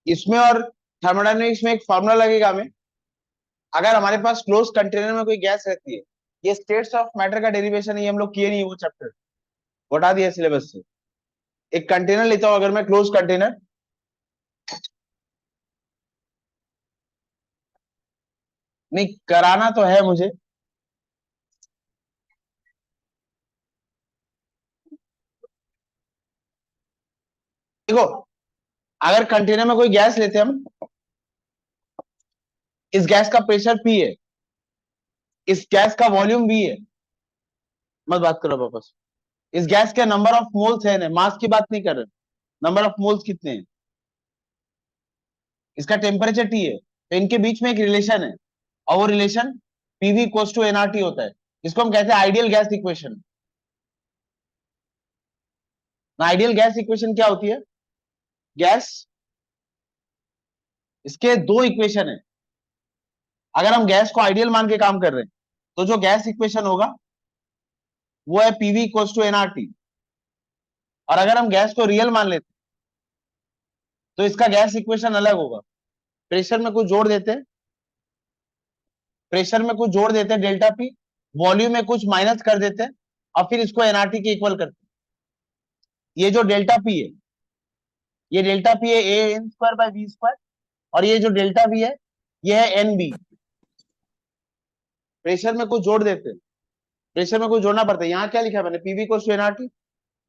इसमें और थर्मोडायनेमिक्स में एक फॉर्मूला लगेगा हमें। अगर हमारे पास क्लोज कंटेनर में कोई गैस रहती है, ये स्टेट्स ऑफ मैटर का डेरिवेशन है, हम लोग किए नहीं वो चैप्टर, हटा दिया सिलेबस से। एक कंटेनर लेता हूं अगर मैं, क्लोज कंटेनर, नहीं कराना तो है मुझे। देखो, अगर कंटेनर में कोई गैस लेते हैं हम, इस गैस का प्रेशर पी है, इस गैस का वॉल्यूम वी है, मत बात करो वापस। इस गैस के नंबर ऑफ मोल्स है, मास की बात नहीं कर रहे, नंबर ऑफ मोल्स कितने हैं, इसका टेम्परेचर टी है, तो इनके बीच में एक रिलेशन है, और वो relation PV equals to NRT होता है। इसको हम कहते हैं ideal gas equation. Ideal gas equation क्या होती है? गैस, इसके दो इक्वेशन है। अगर हम गैस को आइडियल मान के काम कर रहे हैं, तो जो गैस इक्वेशन होगा वो है पीवी इक्वल्स टू एनआरटी। और अगर हम गैस को रियल मान लेते हैं, तो इसका गैस इक्वेशन अलग होगा। प्रेशर में कुछ जोड़ देते हैं, प्रेशर में कुछ जोड़ देते हैं डेल्टा पी, वॉल्यूम में कुछ माइनस कर देते हैं, और फिर इसको एनआरटी के इक्वल करते हैं। ये जो डेल्टा पी है, ये डेल्टा पी है a n square by v square, और ये जो डेल्टा वी है, ये है एन बी। प्रेशर में कुछ जोड़ देते हैं, प्रेशर में कुछ जोड़ना पड़ता है। यहाँ क्या लिखा है मैंने, पीवी इक्वल्स टू एनआरटी।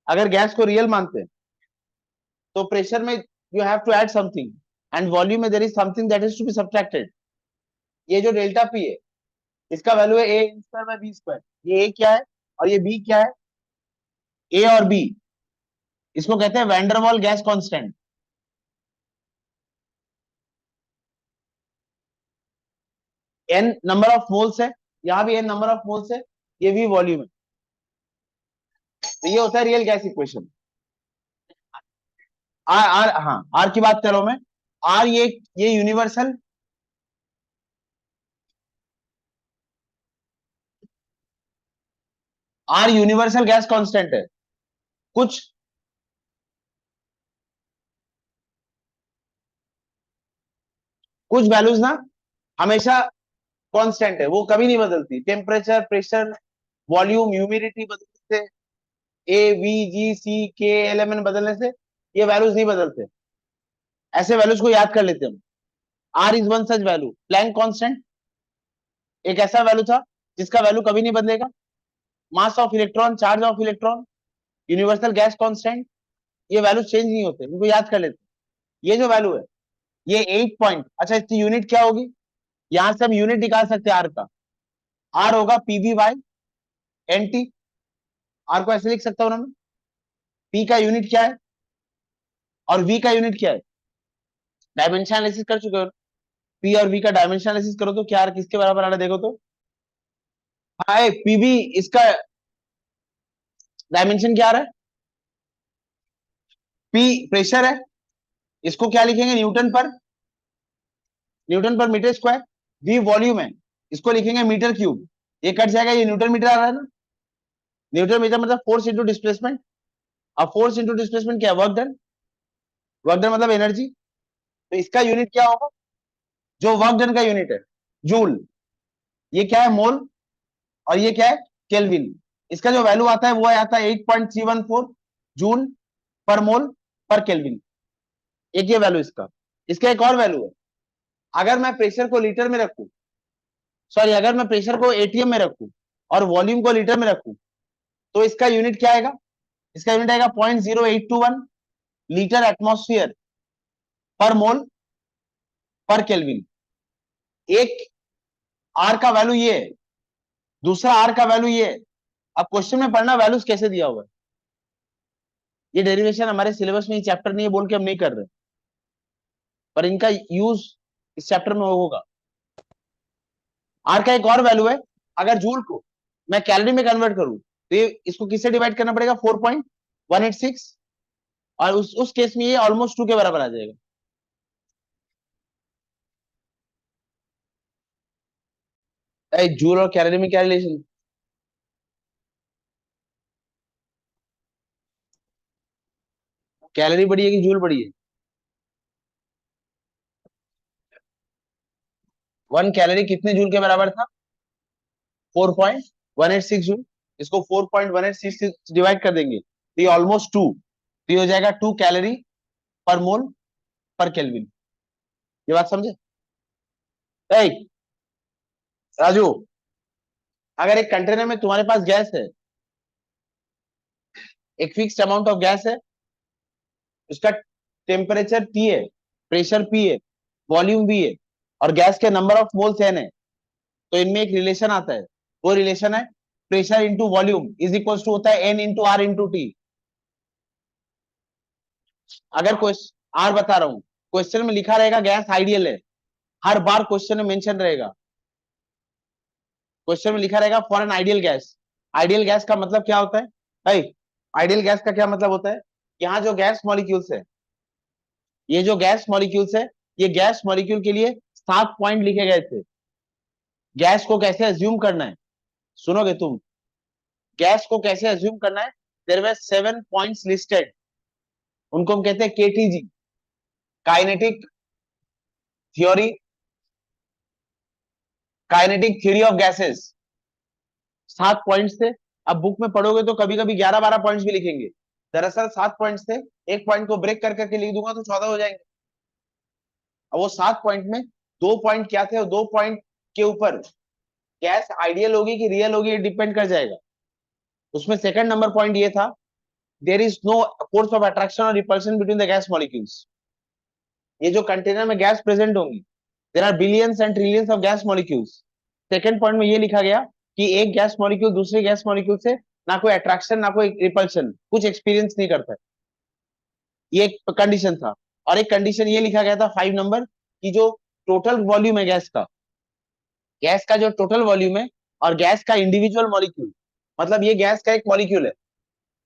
अगर गैस को रियल मानते हैं, तो प्रेशर में you have to add something, and volume में there is something that is to be subtracted. ये जो डेल्टा पी है, इसका वैल्यू है a square by b square. ये ए क्या है और ये बी क्या है? ए और बी, इसको कहते हैं van der Waal gas constant. N number of moles है, यहां भी एन नंबर ऑफ मोल्स है, ये भी वॉल्यूम है। तो ये होता है real gas equation. R R, हाँ आर की बात कर रहा हूं मैं। आर ये universal, R universal gas constant है। कुछ कुछ वैल्यूज ना हमेशा कांस्टेंट है, वो कभी नहीं बदलती। टेम्परेचर, प्रेशर, वॉल्यूम, ह्यूमिडिटी बदलने से, ए वी जी सी के एल एम एन बदलने से ये वैल्यूज नहीं बदलते। ऐसे वैल्यूज को याद कर लेते हैं हम। R is one such value. Planck constant एक ऐसा वैल्यू था जिसका वैल्यू कभी नहीं बदलेगा। Mass of electron, charge of electron, universal gas constant, ये वैल्यू चेंज नहीं होते, इनको याद कर लेते हैं। ये जो वैल्यू है, ये 8 पॉइंट, अच्छा इसकी यूनिट क्या होगी? यहां से हम यूनिट निकाल सकते हैं आर का। आर होगा PV by N T. R को ऐसे लिख सकता हूं ना मैं, पी का यूनिट क्या है और वी का यूनिट क्या है? डायमेंशन एनालिसिस कर चुके हो? पी और वी का डायमेंशन एनालिसिस करो तो क्या किसके बराबर आ रहा है देखो तो। हाँ, पीवी, इसका डायमेंशन क्या आ रहा है? पी प्रेशर है, इसको क्या लिखेंगे? न्यूटन पर, न्यूटन पर मीटर स्क्वायर। वी वॉल्यूम है, इसको लिखेंगे मीटर क्यूब। ये कट जाएगा, ये न्यूटन मीटर आ रहा है ना। न्यूटन मीटर मतलब फोर्स इंटू डिस्प्लेसमेंट। अब फोर्स इंटू डिस्प्लेसमेंट क्या है? Work done. वर्क डन मतलब एनर्जी। तो इसका यूनिट क्या होगा? जो वर्क डन का यूनिट है, जूल। ये क्या है? मोल। और ये क्या है? केल्विन। इसका जो वैल्यू आता है वो आता है 8.314 जूल पर मोल पर केल्विन। एक ये वैल्यू इसका। इसका एक और वैल्यू है, अगर मैं प्रेशर को लीटर में रखूं, सॉरी अगर मैं प्रेशर को एटीएम में रखूं और वॉल्यूम को लीटर में रखूं, तो इसका यूनिट क्या आएगा? इसका यूनिट आएगा 0.0821 लीटर एटमॉस्फेयर पर मोल पर केल्विन। एक आर का वैल्यू ये है, दूसरा आर का वैल्यू ये है। अब क्वेश्चन में पढ़ना वैल्यूज कैसे दिया हुआ है। ये डेरिवेशन हमारे सिलेबस में चैप्टर नहीं है बोल के हम नहीं कर रहे, पर इनका यूज इस चैप्टर में होगा। आर का एक और वैल्यू है, अगर जूल को मैं कैलोरी में कन्वर्ट करूं, तो ये इसको किससे डिवाइड करना पड़ेगा? 4.186। और उस केस में ये ऑलमोस्ट 2 के बराबर आ जाएगा। जूल और कैलोरी में क्या रिलेशन? कैलोरी बड़ी है कि जूल बड़ी है? 1 कैलोरी कितने जूल के बराबर था? 4.186 जूल। इसको 4.186 डिवाइड कर देंगे तो ये ऑलमोस्ट 2, तो ये हो जाएगा 2 कैलोरी पर मोल पर केल्विन। ये बात समझे? ए, राजू, अगर एक कंटेनर में तुम्हारे पास गैस है, एक फिक्स्ड अमाउंट ऑफ गैस है, उसका टेम्परेचर T है, प्रेशर P है, वॉल्यूम V है, और गैस के नंबर ऑफ मोल्स N है, तो इनमें एक रिलेशन आता है। वो रिलेशन है pressure into volume is equal to होता है N into R into T. अगर क्वेश्चन आर बता रहा हूं, क्वेश्चन में लिखा रहेगा गैस आइडियल है, हर बार क्वेश्चन में मेंशन रहेगा, क्वेश्चन में लिखा रहेगा for an ideal gas. Ideal gas का मतलब क्या होता है भाई? आइडियल गैस का क्या मतलब होता है? यहाँ जो गैस मॉलिक्यूल्स है, ये जो गैस मॉलिक्यूल्स है, ये गैस मॉलिक्यूल के लिए 7 पॉइंट लिखे गए थे। गैस को कैसे अज्यूम करना है, सुनोगे तुम? गैस को कैसे अज्यूम करना है? देयर वर 7 पॉइंट्स लिस्टेड, उनको हम कहते हैं KTG, kinetic theory, kinetic theory of gases. 7 points थे। अब बुक में पढ़ोगे तो कभी कभी 11-12 पॉइंट्स भी लिखेंगे, दरअसल 7 पॉइंट्स थे। एक पॉइंट को ब्रेक कर करके लिख दूंगा तो 14 हो जाएंगे। अब वो 7 पॉइंट में 2 पॉइंट क्या थे, और 2 पॉइंट के ऊपर गैस आइडियल होगी कि रियल होगी, ये डिपेंड कर जाएगा। उसमें सेकंड नंबर पॉइंट ये था, there is no force of attraction और repulsion between the gas molecules. ये जो कंटेनर में गैस प्रेजेंट होंगी, there are billions and trillions of gas molecules. Second point में ये लिखा गया कि एक गैस मॉलिक्यूल दूसरे गैस मॉलिक्यूल से ना कोई अट्रैक्शन ना कोई रिपल्शन कुछ एक्सपीरियंस नहीं करता है। ये एक कंडीशन था। और एक कंडीशन ये लिखा गया था 5 नंबर, कि जो टोटल वॉल्यूम है गैस का, गैस का जो टोटल वॉल्यूम है, और गैस का इंडिविजुअल मॉलिक्यूल, मतलब ये गैस का एक मॉलिक्यूल है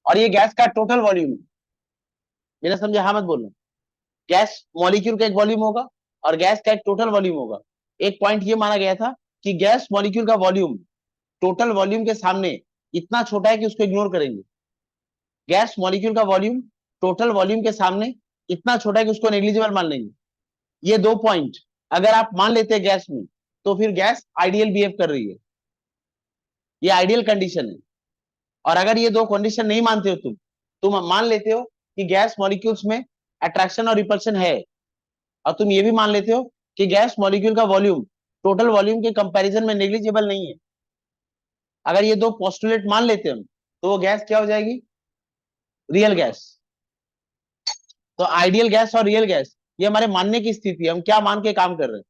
और ये गैस का टोटल वॉल्यूम है। बिना समझे हाँ मत बोलना। गैस मॉलिक्यूल का एक वॉल्यूम होगा और गैस का एक टोटल वॉल्यूम होगा। एक पॉइंट ये माना गया था कि गैस मॉलिक्यूल का वॉल्यूम टोटल वॉल्यूम के सामने इतना छोटा है कि उसको इग्नोर करेंगे। गैस मॉलिक्यूल का वॉल्यूम टोटल वॉल्यूम के सामने इतना छोटा है कि उसको नेग्लिजिबल मान लेंगे। ये 2 पॉइंट अगर आप मान लेते हैं गैस में, तो फिर गैस आइडियल बिहेव कर रही है, ये आइडियल कंडीशन है। और अगर ये दो कंडीशन नहीं मानते हो तुम मान लेते हो कि गैस मॉलिक्यूल्स में अट्रैक्शन और रिपल्शन है, और तुम ये भी मान लेते हो कि गैस मॉलिक्यूल का वॉल्यूम टोटल वॉल्यूम के कंपैरिजन में नेग्लिजिबल नहीं है। अगर ये दो पोस्टुलेट मान लेते हैं तो वो गैस क्या हो जाएगी? Real gas. तो आइडियल गैस और रियल गैस ये हमारे मानने की स्थिति है, हम क्या मान के काम कर रहे हैं।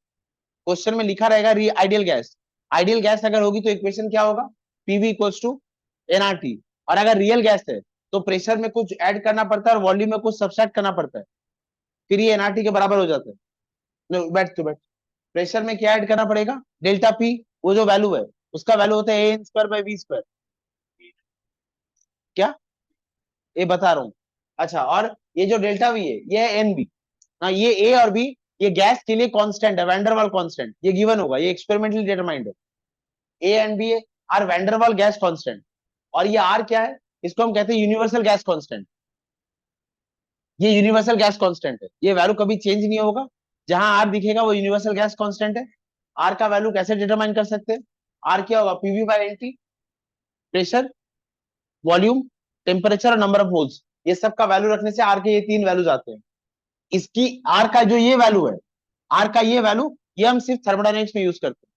क्वेश्चन में लिखा रहेगा आइडियल गैस, आइडियल गैस अगर होगी तो इक्वेशन क्या होगा? PV equals to NRT. और अगर रियल गैस है तो प्रेशर में कुछ ऐड करना पड़ता है और वॉल्यूम में कुछ सब्सट्रैक्ट करना पड़ता है, फिर ये एनआरटी के बराबर हो जाता है। बैठ तो बैठ। प्रेशर में क्या ऐड करना पड़ेगा? डेल्टा पी, वो जो वैल्यू है उसका वैल्यू होता है N square by V square. क्या ये बता रहा हूँ? अच्छा, और ये जो डेल्टा वी है ये है एन बी। हाँ, ये ए और बी ये गैस के लिए कांस्टेंट है, वैंडरवाल कांस्टेंट, ये गिवन होगा, ये एक्सपेरिमेंटली डिटरमाइंड है। A and b are van der Waal gas constant. और ये आर क्या है? इसको हम कहते हैं यूनिवर्सल गैस कांस्टेंट। ये यूनिवर्सल गैस कांस्टेंट है, ये वैल्यू कभी चेंज नहीं होगा। जहां आर दिखेगा वो यूनिवर्सल गैस कांस्टेंट है। आर का वैल्यू कैसे डिटरमाइन कर सकते हैं? आर क्या होगा? PV by N T, pressure, volume, temperature और नंबर ऑफ मोल्स। ये सब का वैल्यू रखने से आर के ये 3 वैल्यूज आते हैं। इसकी आर का जो ये वैल्यू है, आर का ये वैल्यू, ये हम सिर्फ थर्मोडायनेमिक्स में यूज करते हैं,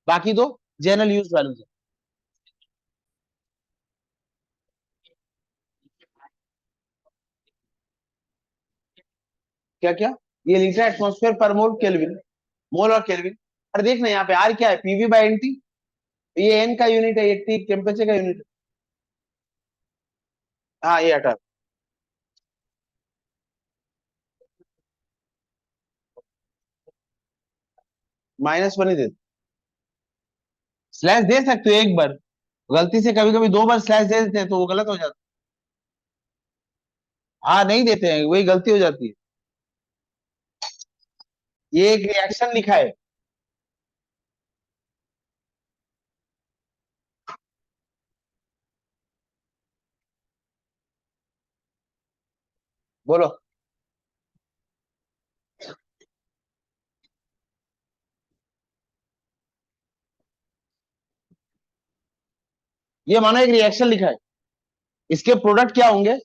बाकी दो जनरल यूज वैल्यूज है। क्या क्या? ये लीटर एटमॉस्फेयर पर मोल केल्विन, मोल और केल्विन। और देखना यहाँ पे आर क्या है? PV by N T. ये एन का यूनिट है, ये टी टेम्परेचर का यूनिट है। हाँ ये हटा, -1 ही दे, स्लैश दे सकते हो एक बार, गलती से कभी कभी 2 बार स्लैश दे देते हैं तो वो गलत हो जाता है। हाँ नहीं देते हैं, वही गलती हो जाती है। ये एक रिएक्शन लिखा है। बोलो। ये मानो एक रिएक्शन लिखा है, इसके प्रोडक्ट क्या होंगे,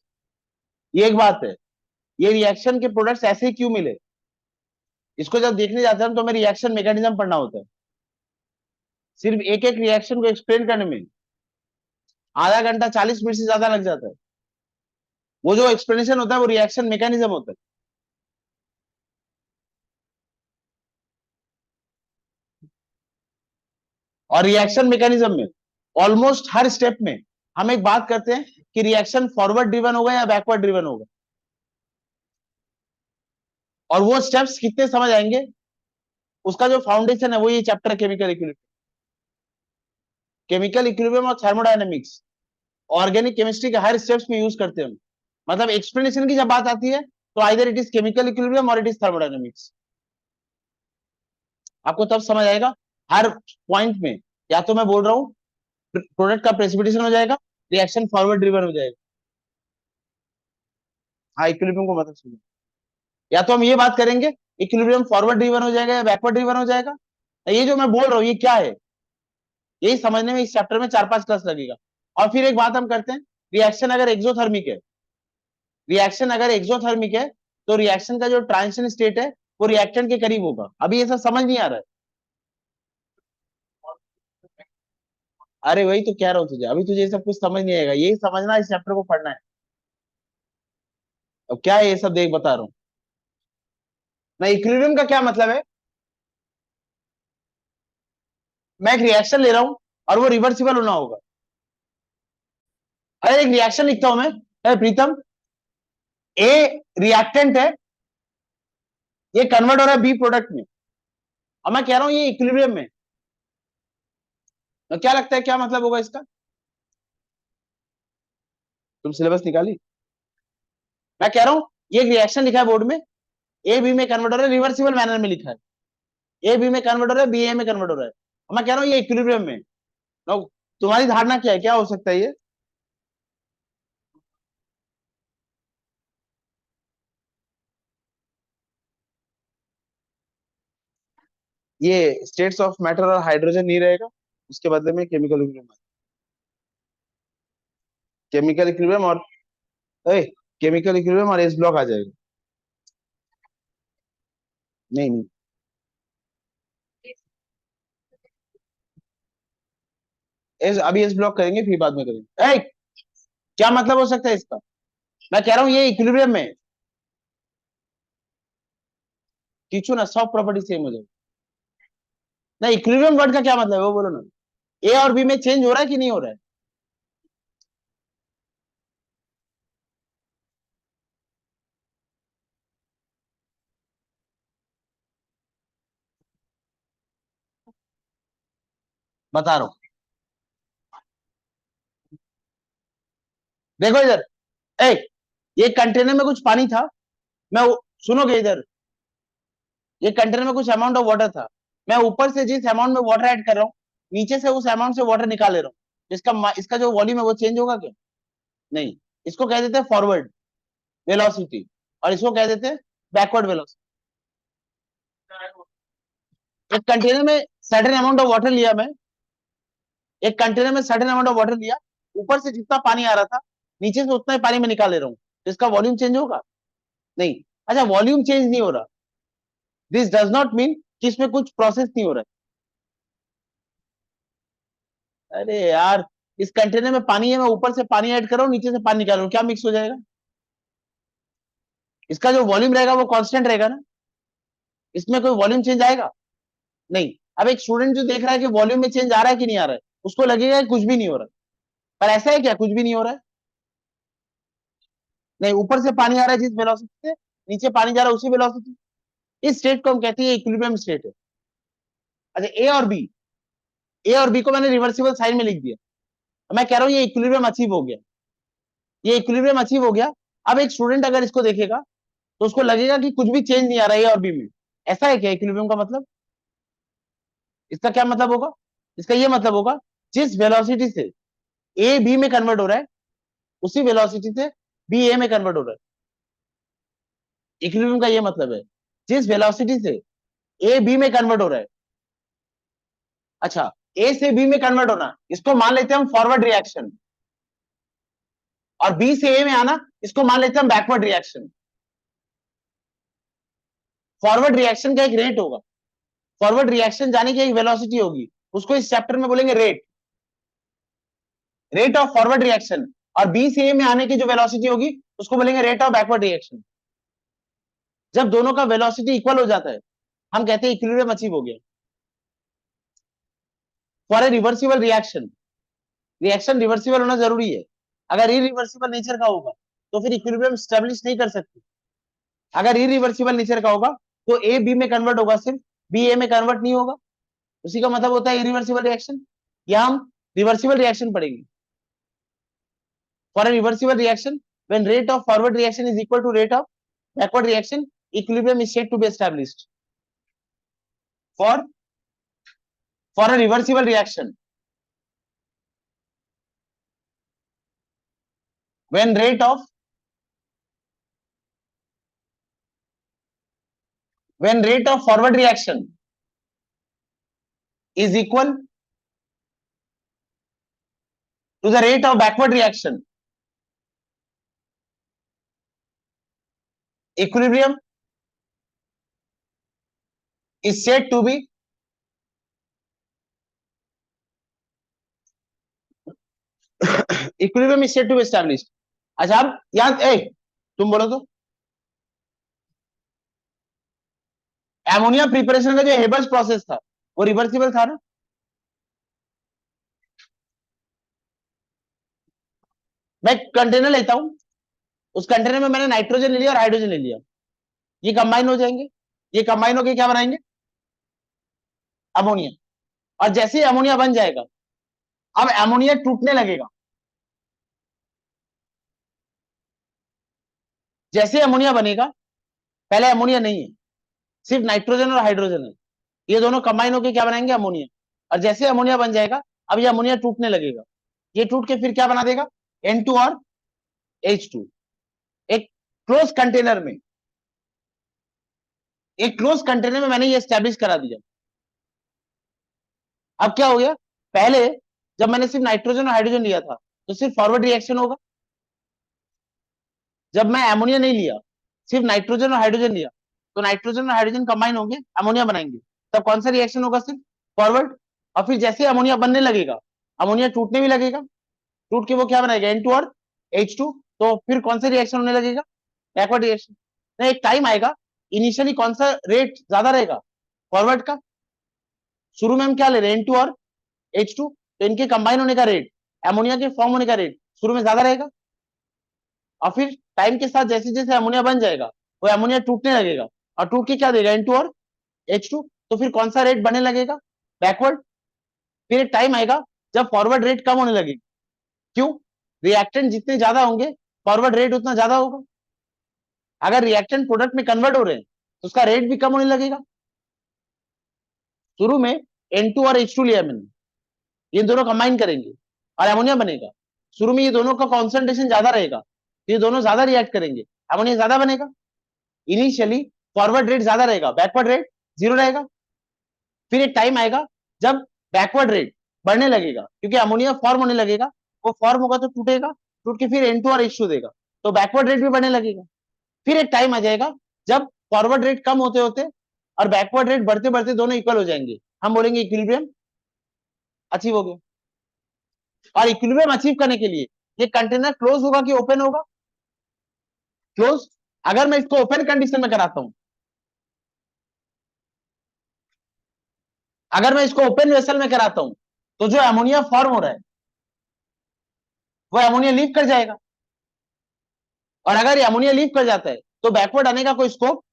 ये एक बात है। ये रिएक्शन के प्रोडक्ट्स ऐसे ही क्यों मिले, इसको जब देखने जाते हैं तो हमें रिएक्शन मैकेनिज्म पढ़ना होता है। सिर्फ एक एक रिएक्शन को एक्सप्लेन करने में आधा घंटा 40 मिनट से ज्यादा लग जाता है। वो जो एक्सप्लेनेशन होता है वो रिएक्शन मैकेनिज्म होता है। और रिएक्शन मैकेनिज्म में ऑलमोस्ट हर स्टेप में हम एक बात करते हैं कि रिएक्शन फॉरवर्ड ड्रिवन होगा या बैकवर्ड ड्रिवन होगा, और वो स्टेप्स कितने समझ आएंगे, उसका जो फाउंडेशन है वो ये chapter chemical equilibrium. Chemical equilibrium और थर्मोडायनेमिक्स ऑर्गेनिक केमिस्ट्री के हर स्टेप्स में यूज करते हैं। मतलब एक्सप्लेनेशन की जब बात आती है तो either it is chemical equilibrium और इट इज थर्मोडायनेमिक्स। आपको तब समझ आएगा हर पॉइंट में, या तो मैं बोल रहा हूँ प्रोडक्ट का प्रेसिपिटेशन हो जाएगा, रिएक्शन फॉरवर्ड ड्रिवन हो जाएगा। हाँ, इक्विलिब्रियम को मतलब समझो, या तो हम ये बात करेंगे इक्विलिब्रियम फॉरवर्ड ड्रिवन हो जाएगा या बैकवर्ड ड्रिवन हो जाएगा। ये जो मैं बोल रहा हूँ ये क्या है, यही समझने में इस चैप्टर में 4-5 क्लास लगेगा। और फिर एक बात हम करते हैं, रिएक्शन अगर एक्सोथर्मिक है, रिएक्शन अगर एक्सोथर्मिक है तो रिएक्शन का जो ट्रांजिशन स्टेट है वो रिएक्टेंट के करीब होगा। अभी ये सब समझ नहीं आ रहा है। अरे वही तो कह रहा हूँ तुझे, अभी तुझे ये सब कुछ समझ नहीं आएगा, यही समझना, इस चैप्टर को पढ़ना है। अब क्या है ये सब, देख बता रहा हूँ मैं। इक्विलिब्रियम का क्या मतलब है, मैं एक रिएक्शन ले रहा हूं और वो रिवर्सिबल होना होगा। अरे एक रिएक्शन लिखता हूं मैं, प्रीतम, ए रिएक्टेंट है, ये कन्वर्ट हो रहा है बी प्रोडक्ट में, और मैं कह रहा हूं ये इक्विलिब्रियम में। तो क्या लगता है क्या मतलब होगा इसका, तुम सिलेबस निकाली। मैं कह रहा हूं ये एक रिएक्शन लिखा है बोर्ड में, ए बी में कन्वर्ट हो रहा है, रिवर्सिबल मैनर में लिखा है, ए बी में कन्वर्ट हो रहा है, बी ए में कन्वर्ट हो रहा है, और मैं कह रहा हूं ये इक्विलिब्रियम में। तो तुम्हारी धारणा क्या है, क्या हो सकता है ये स्टेट्स ऑफ मैटर और हाइड्रोजन नहीं रहेगा, उसके बदले में केमिकल इक्विलिब्रियम, केमिकल इक्विलिब्रियम और केमिकल इक्विलिब्रियम और एस ब्लॉक आ जाएगा। नहीं नहीं, अभी एस ब्लॉक करेंगे फिर बाद में करेंगे। क्या मतलब हो सकता है इसका, मैं कह रहा हूँ ये इक्विलिब्रियम में, खींचो ना, सॉफ्ट प्रॉपर्टी सेम हो जाएगी ना। इक्विलिब्रियम वर्ड का क्या मतलब है वो बोलो ना, ए और बी में चेंज हो रहा है कि नहीं हो रहा है। बता रहा हूँ, देखो इधर, ए ये कंटेनर में कुछ पानी था, मैं सुनोगे इधर, ये कंटेनर में कुछ अमाउंट ऑफ वाटर था, मैं ऊपर से जिस अमाउंट में वाटर ऐड कर रहा हूँ नीचे से उस अमाउंट से वाटर निकाल ले रहा हूँ, इसका जो वॉल्यूम है वो चेंज होगा क्या, नहीं। इसको कह देते हैं फॉरवर्ड वेलोसिटी और इसको कह देते हैं बैकवर्ड वेलोसिटी। एक कंटेनर में सर्टेन अमाउंट ऑफ वाटर लिया मैं, एक कंटेनर में सर्टेन अमाउंट ऑफ वाटर लिया, ऊपर से जितना पानी आ रहा था नीचे से उतना ही पानी में निकाल ले रहा हूँ, तो इसका वॉल्यूम चेंज होगा, नहीं। अच्छा, वॉल्यूम चेंज नहीं हो रहा, दिस डज नॉट मीन कि इसमें कुछ प्रोसेस नहीं हो रहा है। अरे यार, इस कंटेनर में पानी है, मैं ऊपर से पानी ऐड कर रहा हूँ नीचे से पानी निकाल रहा हूँ, क्या मिक्स हो जाएगा, इसका जो वॉल्यूम रहेगा वो कांस्टेंट रहेगा ना, इसमें कोई वॉल्यूम चेंज आएगा, नहीं। अब एक स्टूडेंट जो देख रहा है कि वॉल्यूम में चेंज आ रहा है कि नहीं आ रहा है, उसको लगेगा कि कुछ भी नहीं हो रहा है, पर ऐसा है क्या, कुछ भी नहीं हो रहा है, नहीं। ऊपर से पानी आ रहा है जिस वेलोसिटी से, नीचे पानी जा रहा है उसी वेलोसिटी, इस स्टेट को हम कहते हैं इक्विलिब्रियम स्टेट है। अच्छा, ए और बी को मैंने रिवर्सिबल साइन में लिख दिया, मैं कह रहा हूँ ये इक्विलिब्रियम अचीव हो गया, ये इक्विलिब्रियम अचीव हो गया। अब एक स्टूडेंट अगर इसको देखेगा तो उसको लगेगा कि कुछ भी चेंज नहीं आ रहा है ए और बी में, ऐसा है क्या इक्विलिब्रियम का मतलब, इसका क्या मतलब होगा, इसका ये मतलब होगा जिस वेलोसिटी से ए बी में कन्वर्ट हो रहा है उसी वेलोसिटी से बी ए में कन्वर्ट हो रहा है, इक्विलिब्रियम का ये मतलब है जिस वेलोसिटी से ए बी में कन्वर्ट हो रहा है। अच्छा, ए से बी में कन्वर्ट होना, इसको मान लेते हैं हम फॉरवर्ड रिएक्शन, और बी से ए में आना, इसको मान लेते हैं हम बैकवर्ड रिएक्शन। फॉरवर्ड रिएक्शन का एक रेट होगा, फॉरवर्ड रिएक्शन जाने की एक वेलोसिटी होगी, उसको इस चैप्टर में बोलेंगे rate, rate of forward reaction. और बी से ए में आने की जो वेलोसिटी होगी उसको बोलेंगे रेट ऑफ बैकवर्ड रिएक्शन। जब दोनों का वेलोसिटी इक्वल हो जाता है हम कहते हैं इक्विलिब्रियम अचीव हो गया। For a reversible reaction, reaction reversible होना जरूरी है, अगर इरिवर्सिबल नेचर का होगा तो फिर इक्विलिब्रियम स्टेब्लिश नहीं कर सकते। अगर इरिवर्सिबल नेचर का होगा तो ए बी में कन्वर्ट होगा, सिर्फ बी ए में कन्वर्ट नहीं होगा, उसी का मतलब होता है इरिवर्सिबल रिएक्शन। या हम रिवर्सिबल रिएक्शन पढ़ेंगे। For a reversible reaction when rate of forward reaction is equal to rate of backward reaction, equilibrium is said to be established. For a reversible reaction when rate of forward reaction is equal to the rate of backward reaction, equilibrium is said to be equilibrium is said to be established। अच्छा अब याद तुम बोलो तो, ammonia preparation का जो Haber's process था वो रिवर्सिबल था ना। मैं कंटेनर लेता हूं, उस कंटेनर में मैंने नाइट्रोजन ले लिया और हाइड्रोजन ले लिया, ये कंबाइन हो जाएंगे, ये कंबाइन होकर क्या बनाएंगे, अमोनिया। और जैसे ही अमोनिया बन जाएगा, अब अमोनिया टूटने लगेगा, जैसे अमोनिया बनेगा, पहले अमोनिया नहीं है, सिर्फ नाइट्रोजन और हाइड्रोजन है, ये दोनों कंबाइन होकर क्या बनाएंगे, अमोनिया। और जैसे अमोनिया बन जाएगा, अब ये अमोनिया टूटने लगेगा, ये टूट के फिर क्या बना देगा, N2 और H2। एक क्लोज कंटेनर में, एक क्लोज कंटेनर में मैंने ये एस्टेब्लिश करा दिया। अब क्या हो गया, पहले जब मैंने सिर्फ नाइट्रोजन और हाइड्रोजन लिया था तो सिर्फ फॉरवर्ड रिएक्शन होगा, जब मैं अमोनिया नहीं लिया, सिर्फ नाइट्रोजन और हाइड्रोजन लिया, तो नाइट्रोजन और हाइड्रोजन कंबाइन होंगे, अमोनिया बनाएंगे, तब कौन सा रिएक्शन होगा, सिर्फ फॉरवर्ड। और फिर जैसे अमोनिया बनने लगेगा, अमोनिया टूटने भी लगेगा, टूट के वो क्या बनाएगा, N2 और H2, तो फिर कौन सा रिएक्शन होने लगेगा, बैकवर्ड रिएक्शन। नहीं, एक टाइम आएगा, इनिशियली कौन सा रेट ज्यादा रहेगा, फॉरवर्ड का। शुरू में हम क्या ले रहे हैं, N2 और H2, तो इनके कंबाइन होने का रेट, अमोनिया के फॉर्म होने का रेट शुरू में ज्यादा रहेगा, और फिर टाइम के साथ जैसे जैसे अमोनिया बन जाएगा वो अमोनिया टूटने लगेगा, और टूट के क्या देगा, N2 और H2, तो फिर कौन सा रेट बनने लगेगा, बैकवर्ड। फिर एक टाइम आएगा जब फॉरवर्ड रेट कम होने लगेगी, क्यों, रिएक्टेंट जितने ज्यादा होंगे फॉरवर्ड रेट उतना ज्यादा होगा, अगर रिएक्टेंट प्रोडक्ट में कन्वर्ट हो रहे हैं तो उसका रेट भी कम होने लगेगा। शुरू में N2 और H2 लिया मैंने, ये दोनों कंबाइन करेंगे और अमोनिया बनेगा, शुरू में ये दोनों का कॉन्सेंट्रेशन ज्यादा रहेगा, ये दोनों ज्यादा रिएक्ट करेंगे, अमोनिया ज्यादा बनेगा। इनिशियली फॉरवर्ड रेट ज्यादा रहेगा, बैकवर्ड रेट जीरो रहेगा। फिर एक टाइम आएगा जब बैकवर्ड रेट बढ़ने लगेगा, क्योंकि अमोनिया फॉर्म होने लगेगा, वो फॉर्म होगा तो टूटेगा, टूट के फिर N2 और H2 देगा, तो बैकवर्ड रेट भी बढ़ने लगेगा। फिर एक टाइम आ जाएगा जब फॉरवर्ड रेट कम होते होते और बैकवर्ड रेट बढ़ते बढ़ते दोनों इक्वल हो जाएंगे, हम बोलेंगे इक्विलिब्रियम अचीव हो गया। और इक्विलिब्रियम अचीव करने के लिए ये कंटेनर क्लोज होगा कि ओपन होगा, क्लोज। अगर मैं इसको ओपन कंडीशन में कराता हूं, अगर मैं इसको ओपन वेसल में कराता हूं, तो जो अमोनिया फॉर्म हो रहा है वो अमोनिया लीव कर जाएगा, और अगर ये अमोनिया लीव कर जाता है तो बैकवर्ड आने का कोई स्कोप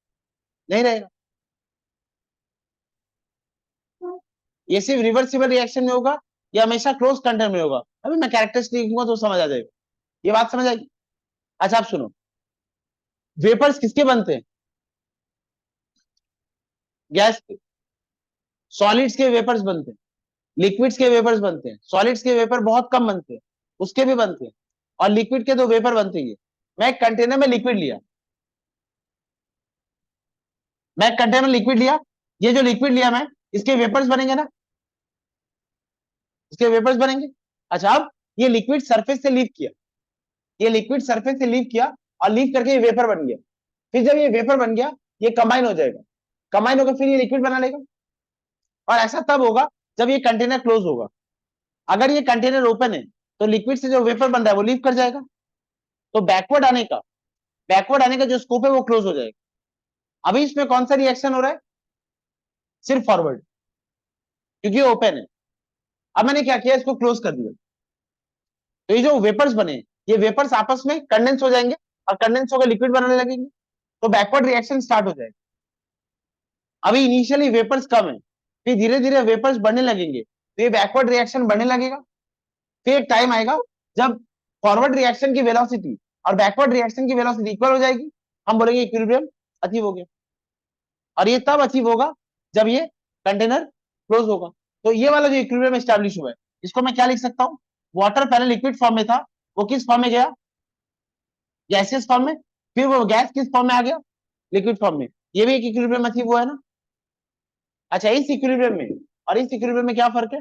नहीं रहेगा। ये सिर्फ रिवर्सिबल रिएक्शन में होगा, या हमेशा क्लोज कंटेनर में होगा, अभी मैं कैरेक्टरिस्टिक लिखूंगा तो समझ आ जाएगा, ये बात समझ आएगी। अच्छा आप सुनो, वेपर्स किसके बनते हैं, गैस के, सॉलिड्स के वेपर्स बनते हैं, लिक्विड्स के वेपर्स बनते हैं, सॉलिड्स के वेपर बहुत कम बनते हैं, उसके भी बनते हैं, और लिक्विड के तो वेपर बनते ही है। मैं एक कंटेनर में लिक्विड लिया, मैं एक कंटेनर में लिक्विड लिया, ये जो लिक्विड लिया मैं, इसके वेपर्स बनेंगे ना, इसके वेपर्स बनेंगे। अच्छा, अब ये लिक्विड सरफेस से लीव किया, ये लिक्विड सरफेस से लीव किया और लीव करके ये वेपर बन गया। फिर जब ये वेपर बन गया, ये कंबाइन हो जाएगा, कंबाइन होकर फिर ये लिक्विड बना लेगा। और ऐसा तब होगा जब ये कंटेनर क्लोज होगा। अगर ये कंटेनर ओपन है तो लिक्विड से जो वेपर बन रहा है वो लीव कर जाएगा, तो बैकवर्ड आने का जो स्कोप है वो क्लोज हो जाएगा। अभी इसमें कौन सा रिएक्शन हो रहा है? सिर्फ फॉरवर्ड, क्योंकि ये ओपन है। अब मैंने क्या किया, इसको क्लोज कर दिया, तो ये जो वेपर्स बने, ये वेपर्स आपस में कंडेंस हो जाएंगे और कंडेंस होकर लिक्विड बनाने लगेंगे, तो बैकवर्ड रिएक्शन स्टार्ट हो जाएगा। अभी इनिशियली वेपर्स कम है, फिर धीरे धीरे वेपर्स बढ़ने लगेंगे, तो ये बैकवर्ड रिएक्शन बढ़ने लगेगा। फिर एक टाइम आएगा जब फॉरवर्ड रिएक्शन की वेलोसिटी और बैकवर्ड रिएक्शन की वेलोसिटी इक्वल हो जाएगी, हम बोलेंगे इक्विलिब्रियम अचीव हो गया। और ये तब अचीव होगा जब ये कंटेनर क्लोज होगा। तो ये वाला जो इक्विलिब्रियम एस्टैब्लिश हुआ है, इसको मैं क्या लिख सकता हूँ? वाटर पहले लिक्विड फॉर्म में था, वो किस फॉर्म में गया? गैसियस फॉर्म में। फिर वो गैस किस फॉर्म में आ गया? लिक्विड फॉर्म में। ये भी एक इक्विलिब्रियम अचीव हुआ है ना। अच्छा, इस इक्विलिब्रियम में और इस इक्विलिब्रियम में क्या फर्क है?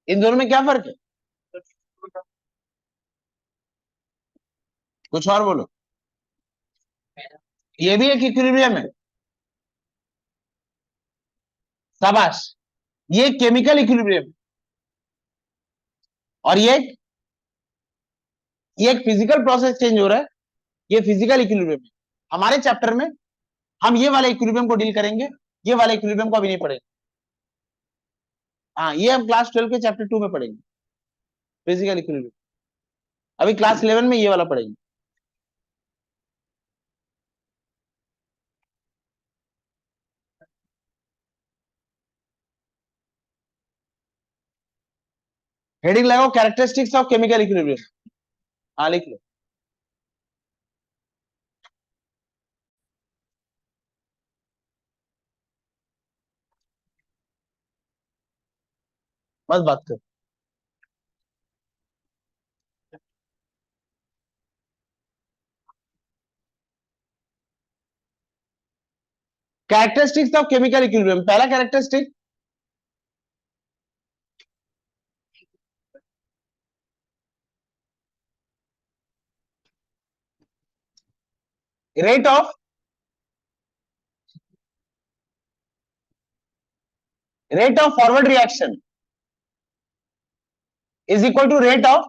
इन दोनों में क्या फर्क है? कुछ और बोलो। ये भी एक इक्विलिब्रियम है। शाबाश। ये केमिकल इक्विलिब्रियम और ये एक फिजिकल प्रोसेस चेंज हो रहा है, ये फिजिकल इक्विलिब्रियम है। हमारे चैप्टर में हम ये वाले इक्विलिब्रियम को डील करेंगे, ये वाले इक्विलिब्रियम को अभी नहीं पढ़ेंगे। हाँ, ये हम क्लास 12 के चैप्टर 2 में पढ़ेंगे, फिजिकल इक्विलिब्रियम। अभी क्लास 11 में ये वाला पढ़ेंगे। हेडिंग लगाओ कैरेक्टरिस्टिक्स ऑफ केमिकल इक्विलिब्रियम। हाँ, लिख लो। बस बात कर। कैरेक्टरिस्टिक्स ऑफ केमिकल इक्विलिब्रियम, पहला characteristic, rate of forward reaction is equal to rate of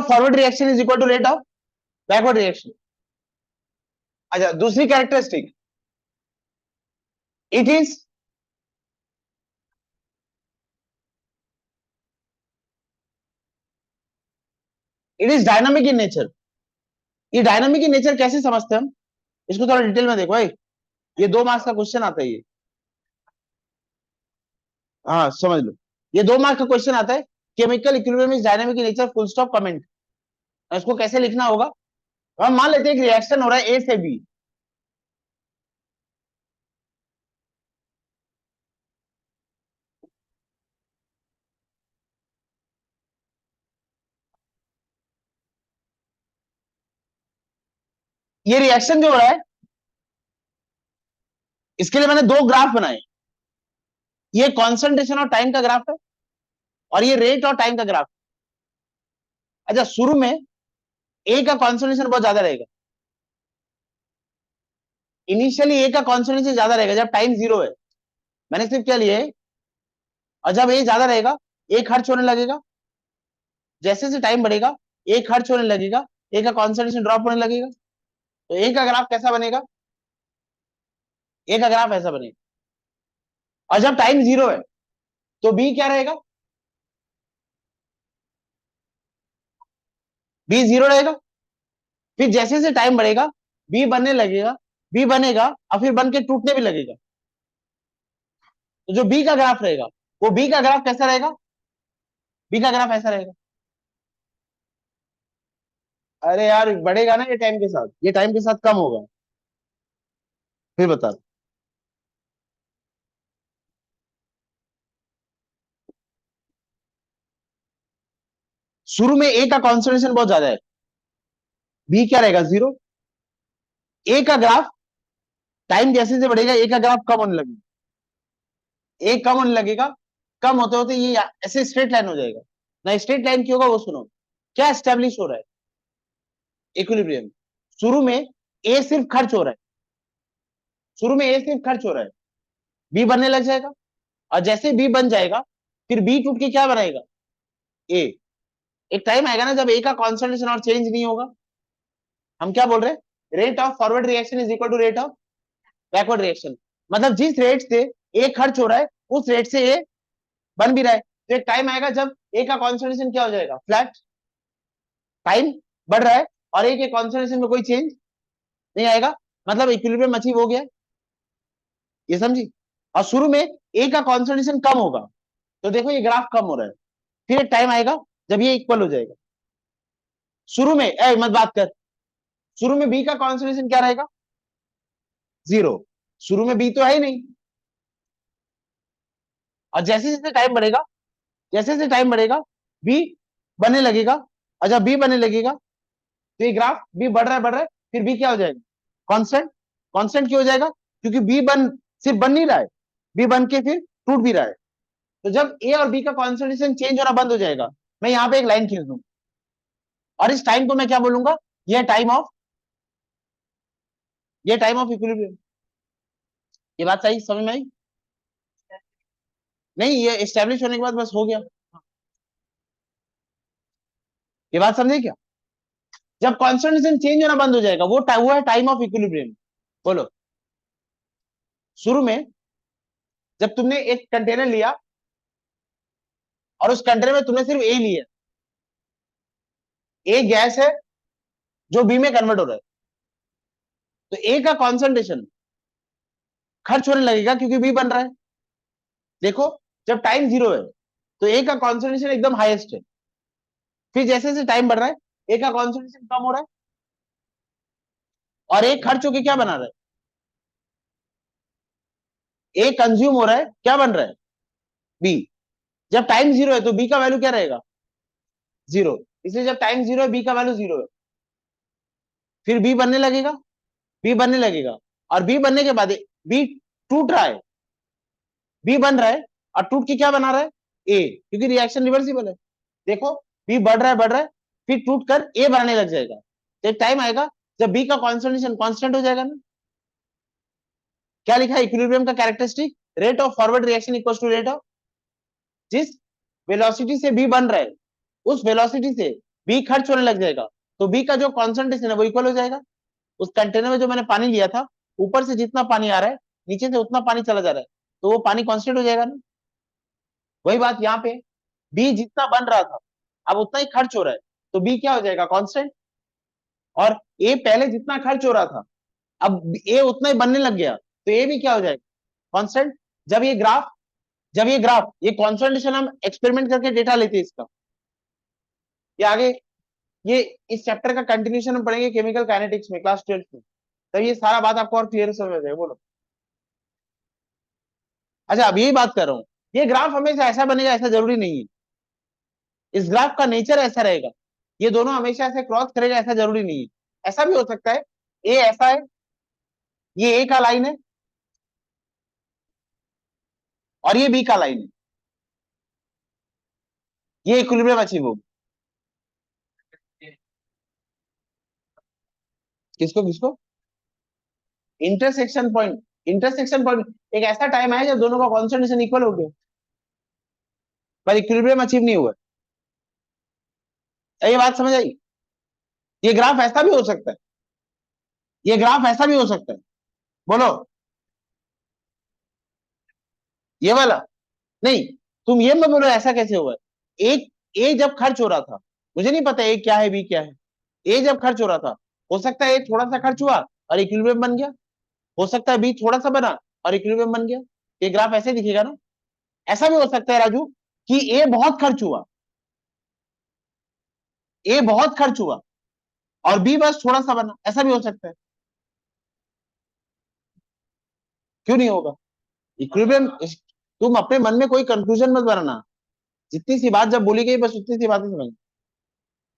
forward reaction is equal to rate of backward reaction. अच्छा, दूसरी characteristic, it is dynamic in nature. ये dynamic in nature कैसे समझते हैं हम? इसको थोड़ा डिटेल में देखो भाई, ये 2 मार्क्स का क्वेश्चन आता है ये। हाँ, समझ लो, ये 2 मार्क्स का क्वेश्चन आता है। Chemical equilibrium is dynamic in nature, full stop, comment. इसको कैसे लिखना होगा? हम मान लेते हैं एक रिएक्शन हो रहा है ए से बी। ये रिएक्शन जो हो रहा है, इसके लिए मैंने 2 ग्राफ बनाए। ये कॉन्सेंट्रेशन और टाइम का ग्राफ है, और ये रेट और टाइम का ग्राफ। अच्छा, शुरू में ए का कॉन्सेंट्रेशन बहुत ज्यादा रहेगा, इनिशियली ए का कॉन्सेंट्रेशन ज्यादा रहेगा जब टाइम 0 है। मैंने सिर्फ क्या लिया है, और जब ए ज्यादा रहेगा, ए खर्च होने लगेगा। जैसे जैसे टाइम बढ़ेगा, ए खर्च होने लगेगा, ए का कॉन्सेंट्रेशन ड्रॉप होने लगेगा। तो ए का ग्राफ कैसा बनेगा? ए का ग्राफ ऐसा बनेगा। और जब टाइम 0 है, तो बी क्या रहेगा? बी 0 रहेगा। फिर जैसे जैसे टाइम बढ़ेगा, बी बनने लगेगा, बी बनेगा और फिर बन के टूटने भी लगेगा। तो जो बी का ग्राफ रहेगा, वो बी का ग्राफ कैसा रहेगा? बी का ग्राफ ऐसा रहेगा। अरे यार, बढ़ेगा ना ये टाइम के साथ, ये टाइम के साथ कम होगा। फिर बता। शुरू में ए का कॉन्सेंट्रेशन बहुत ज्यादा है, बी क्या रहेगा 0। ए का ग्राफ टाइम जैसे जैसे बढ़ेगा ए का ग्राफ कम होने लगेगा, ए कम होने लगेगा, कम होते होते ये ऐसे स्ट्रेट लाइन हो जाएगा ना। स्ट्रेट लाइन क्यों होगा वो सुनो, क्या एस्टेब्लिश हो रहा है इक्विलिब्रियम। शुरू में ए सिर्फ खर्च हो रहा है, शुरू में ए सिर्फ खर्च हो रहा है, बी बनने लग जाएगा, और जैसे बी बन जाएगा फिर बी टूट के क्या बनाएगा ए। एक टाइम आएगा ना जब ए का कॉन्सेंट्रेशन और चेंज नहीं होगा, हम क्या बोल रहे हैं, rate of forward reaction is equal to rate of backward reaction. मतलब जिस रेट से ए खर्च हो रहा है उस रेट से ए बन भी रहा है। तो एक टाइम आएगा जब ए का कॉन्सेंट्रेशन क्या हो जाएगा, फ्लैट, टाइम बढ़ रहा है और ए के कॉन्सेंट्रेशन में कोई चेंज नहीं आएगा, मतलब इक्विलिब्रियम अचीव हो गया, ये समझी। और शुरू में ए का कॉन्सेंट्रेशन कम होगा, तो देखो ये ग्राफ कम हो रहा है, फिर एक टाइम आएगा जब ये इक्वल हो जाएगा। शुरू में मत बात कर, शुरू में बी का कॉन्सेंट्रेशन क्या रहेगा 0, शुरू में बी तो है ही नहीं। और जैसे जैसे टाइम बढ़ेगा, जैसे जैसे टाइम बढ़ेगा बी बनने लगेगा, और जब बी बनने लगेगा तो ये ग्राफ बी बढ़ रहा है बढ़ रहा है, फिर बी क्या हो जाएगा कांस्टेंट। कांस्टेंट क्यों हो जाएगा, क्योंकि बी बन सिर्फ बन नहीं रहा है, बी बन के फिर टूट भी रहा है। तो जब ए और बी का कॉन्सेंट्रेशन चेंज होना बंद हो जाएगा, मैं यहाँ पे एक लाइन खींच दूंगा और इस टाइम को मैं क्या बोलूंगा, ये टाइम ऑफ, ये टाइम ऑफ इक्विलिब्रियम। ये बात सही समझ में आई, नहीं ये एस्टेब्लिश होने के बाद बस हो गया, ये बात समझे क्या। जब कॉन्सेंट्रेशन चेंज होना बंद हो जाएगा वो है टाइम ऑफ इक्विलिब्रियम। बोलो, शुरू में जब तुमने एक कंटेनर लिया और उस कंटेनर में तुमने सिर्फ ए लिया, ए गैस है जो बी में कन्वर्ट हो रहा है, तो ए का कॉन्सेंट्रेशन खर्च होने लगेगा क्योंकि बी बन रहा है। देखो जब टाइम 0 है तो ए का कॉन्सेंट्रेशन एकदम हाईएस्ट है, फिर जैसे जैसे टाइम बढ़ रहा है ए का कॉन्सेंट्रेशन कम हो रहा है, और ए खर्च होके क्या बना रहा है, ए कंज्यूम हो रहा है, क्या बन रहा है बी। जब टाइम 0 है तो बी का वैल्यू क्या रहेगा 0, इसलिए जब टाइम 0 है बी का वैल्यू 0 है, फिर बी बनने लगेगा, बी बनने लगेगा, और बी बनने के बाद बी टूट रहा है, बी बन रहा है और टूट के क्या बना रहा है ए, क्योंकि रिएक्शन रिवर्सिबल है। देखो बी बढ़ रहा है बढ़ रहा है, फिर टूट कर ए बनाने लग जाएगा, तो एक टाइम आएगा जब बी का कॉन्सेंट्रेशन कांस्टेंट हो जाएगा ना। क्या लिखा है इक्विलिब्रियम का characteristic, rate of forward reaction equals to rate of, जिस वेलोसिटी से बी बन रहा है उस वेलोसिटी से बी खर्च होने लग जाएगा, तो बी का जो कॉन्सेंट्रेशन है वो इक्वल हो जाएगा। उस कंटेनर में जो मैंने पानी लिया था, ऊपर से जितना पानी आ रहा है नीचे से उतना पानी चला जा रहा है, तो वो पानी कांस्टेंट हो जाएगा ना। वही बात यहाँ पे, बी जितना बन रहा था अब उतना ही खर्च हो रहा है, तो बी क्या हो जाएगा कांस्टेंट। और ए पहले जितना खर्च हो रहा था अब ए उतना ही बनने लग गया, तो ए भी क्या हो जाएगा कांस्टेंट। जब ये ग्राफ, जब ये कॉन्सेंट्रेशन हम एक्सपेरिमेंट करके डेटा लेते हैं इसका, ये आगे ये इस चैप्टर का कंटिन्यूशन हम पढ़ेंगे केमिकल काइनेटिक्स में क्लास 12 में, तब ये सारा बात आपको और क्लियर समझ जाएगा। बोलो, अच्छा अब यही बात कर रहा हूँ, ये ग्राफ हमेशा ऐसा बनेगा ऐसा जरूरी नहीं है, इस ग्राफ का नेचर ऐसा रहेगा, ये दोनों हमेशा ऐसे क्रॉस करेगा ऐसा जरूरी नहीं है। ऐसा भी हो सकता है ए ऐसा है, ये ए का लाइन है और ये बी का लाइन है, ये इक्विलिब्रियम अचीव होगा। किसको किसको, इंटरसेक्शन पॉइंट, इंटरसेक्शन पॉइंट एक ऐसा टाइम है जब दोनों का कॉन्सेंट्रेशन इक्वल हो गया पर इक्विलिब्रियम अचीव नहीं हुआ। ये बात समझ आई, ये ग्राफ ऐसा भी हो सकता है, ये ग्राफ ऐसा भी हो सकता है। बोलो, ये वाला नहीं, तुम ये मत बोलो ऐसा कैसे हुआ है। एक ए जब खर्च हो रहा था, मुझे नहीं पता ए क्या है बी क्या है, ए जब खर्च हो रहा था हो सकता है ए थोड़ा सा खर्च हुआ और इक्विलिब्रियम बन गया, हो सकता है बी थोड़ा सा बना और इक्विलिब्रियम बन गया, ये ग्राफ ऐसे दिखेगा ना। ऐसा भी हो सकता है राजू कि ए बहुत खर्च हुआ, ए बहुत खर्च हुआ और बी बस थोड़ा सा बना, ऐसा भी हो सकता है। क्यों नहीं होगा इक्विलिब्रियम, तुम अपने मन में कोई कंक्लूजन मत बनाना, जितनी सी बात जब बोली गई बस उतनी सी बातें समझ।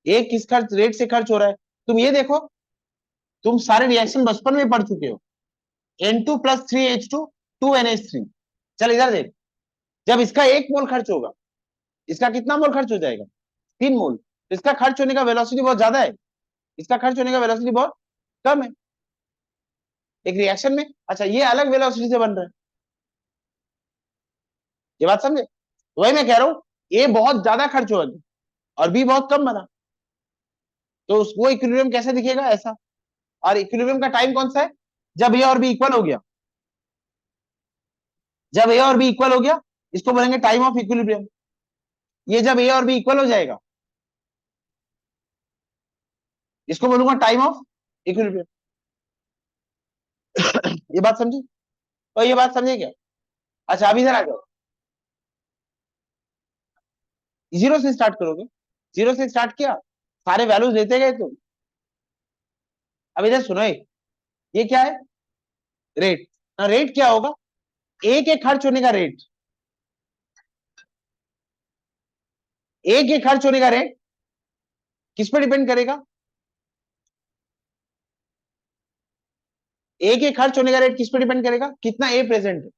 एक किस खर्च रेट से खर्च हो रहा है। तुम ये देखो, तुम सारे रिएक्शन बचपन में पढ़ चुके हो। N2 + 3H2 2NH3। चल इधर देख, जब इसका 1 मोल खर्च होगा, इसका कितना मोल खर्च हो जाएगा? 3 मोल। तो इसका खर्च होने का वेलोसिटी बहुत ज्यादा है, इसका खर्च होने का वेलोसिटी बहुत कम है एक रिएक्शन में। अच्छा, ये अलग वेलोसिटी से बन रहा है, ये बात समझे? वही मैं कह रहा हूं, ए बहुत ज्यादा खर्च हुआ और बी बहुत कम बना, तो उसको इक्विलिब्रियम कैसे दिखेगा? ऐसा। और इक्विलिब्रियम का टाइम कौन सा है? जब ए और बी इक्वल हो गया। जब ए और बी इक्वल हो गया, इसको बोलेंगे टाइम ऑफ इक्विलिब्रियम। ये जब ए और बी इक्वल हो जाएगा, इसको बोलूंगा टाइम ऑफ इक्विलिब्रियम। ये बात समझी? तो ये बात समझे क्या? अच्छा, अभी इधर आ जाओ। जीरो से स्टार्ट करोगे, जीरो से स्टार्ट किया, सारे वैल्यूज लेते गए तुम। अब इधर सुनो, ये क्या है? रेट। रेट क्या होगा? ए के खर्च होने का रेट। ए के खर्च होने का रेट किस पर डिपेंड करेगा? ए के खर्च होने का रेट किस पर डिपेंड करेगा? कितना ए प्रेजेंट है,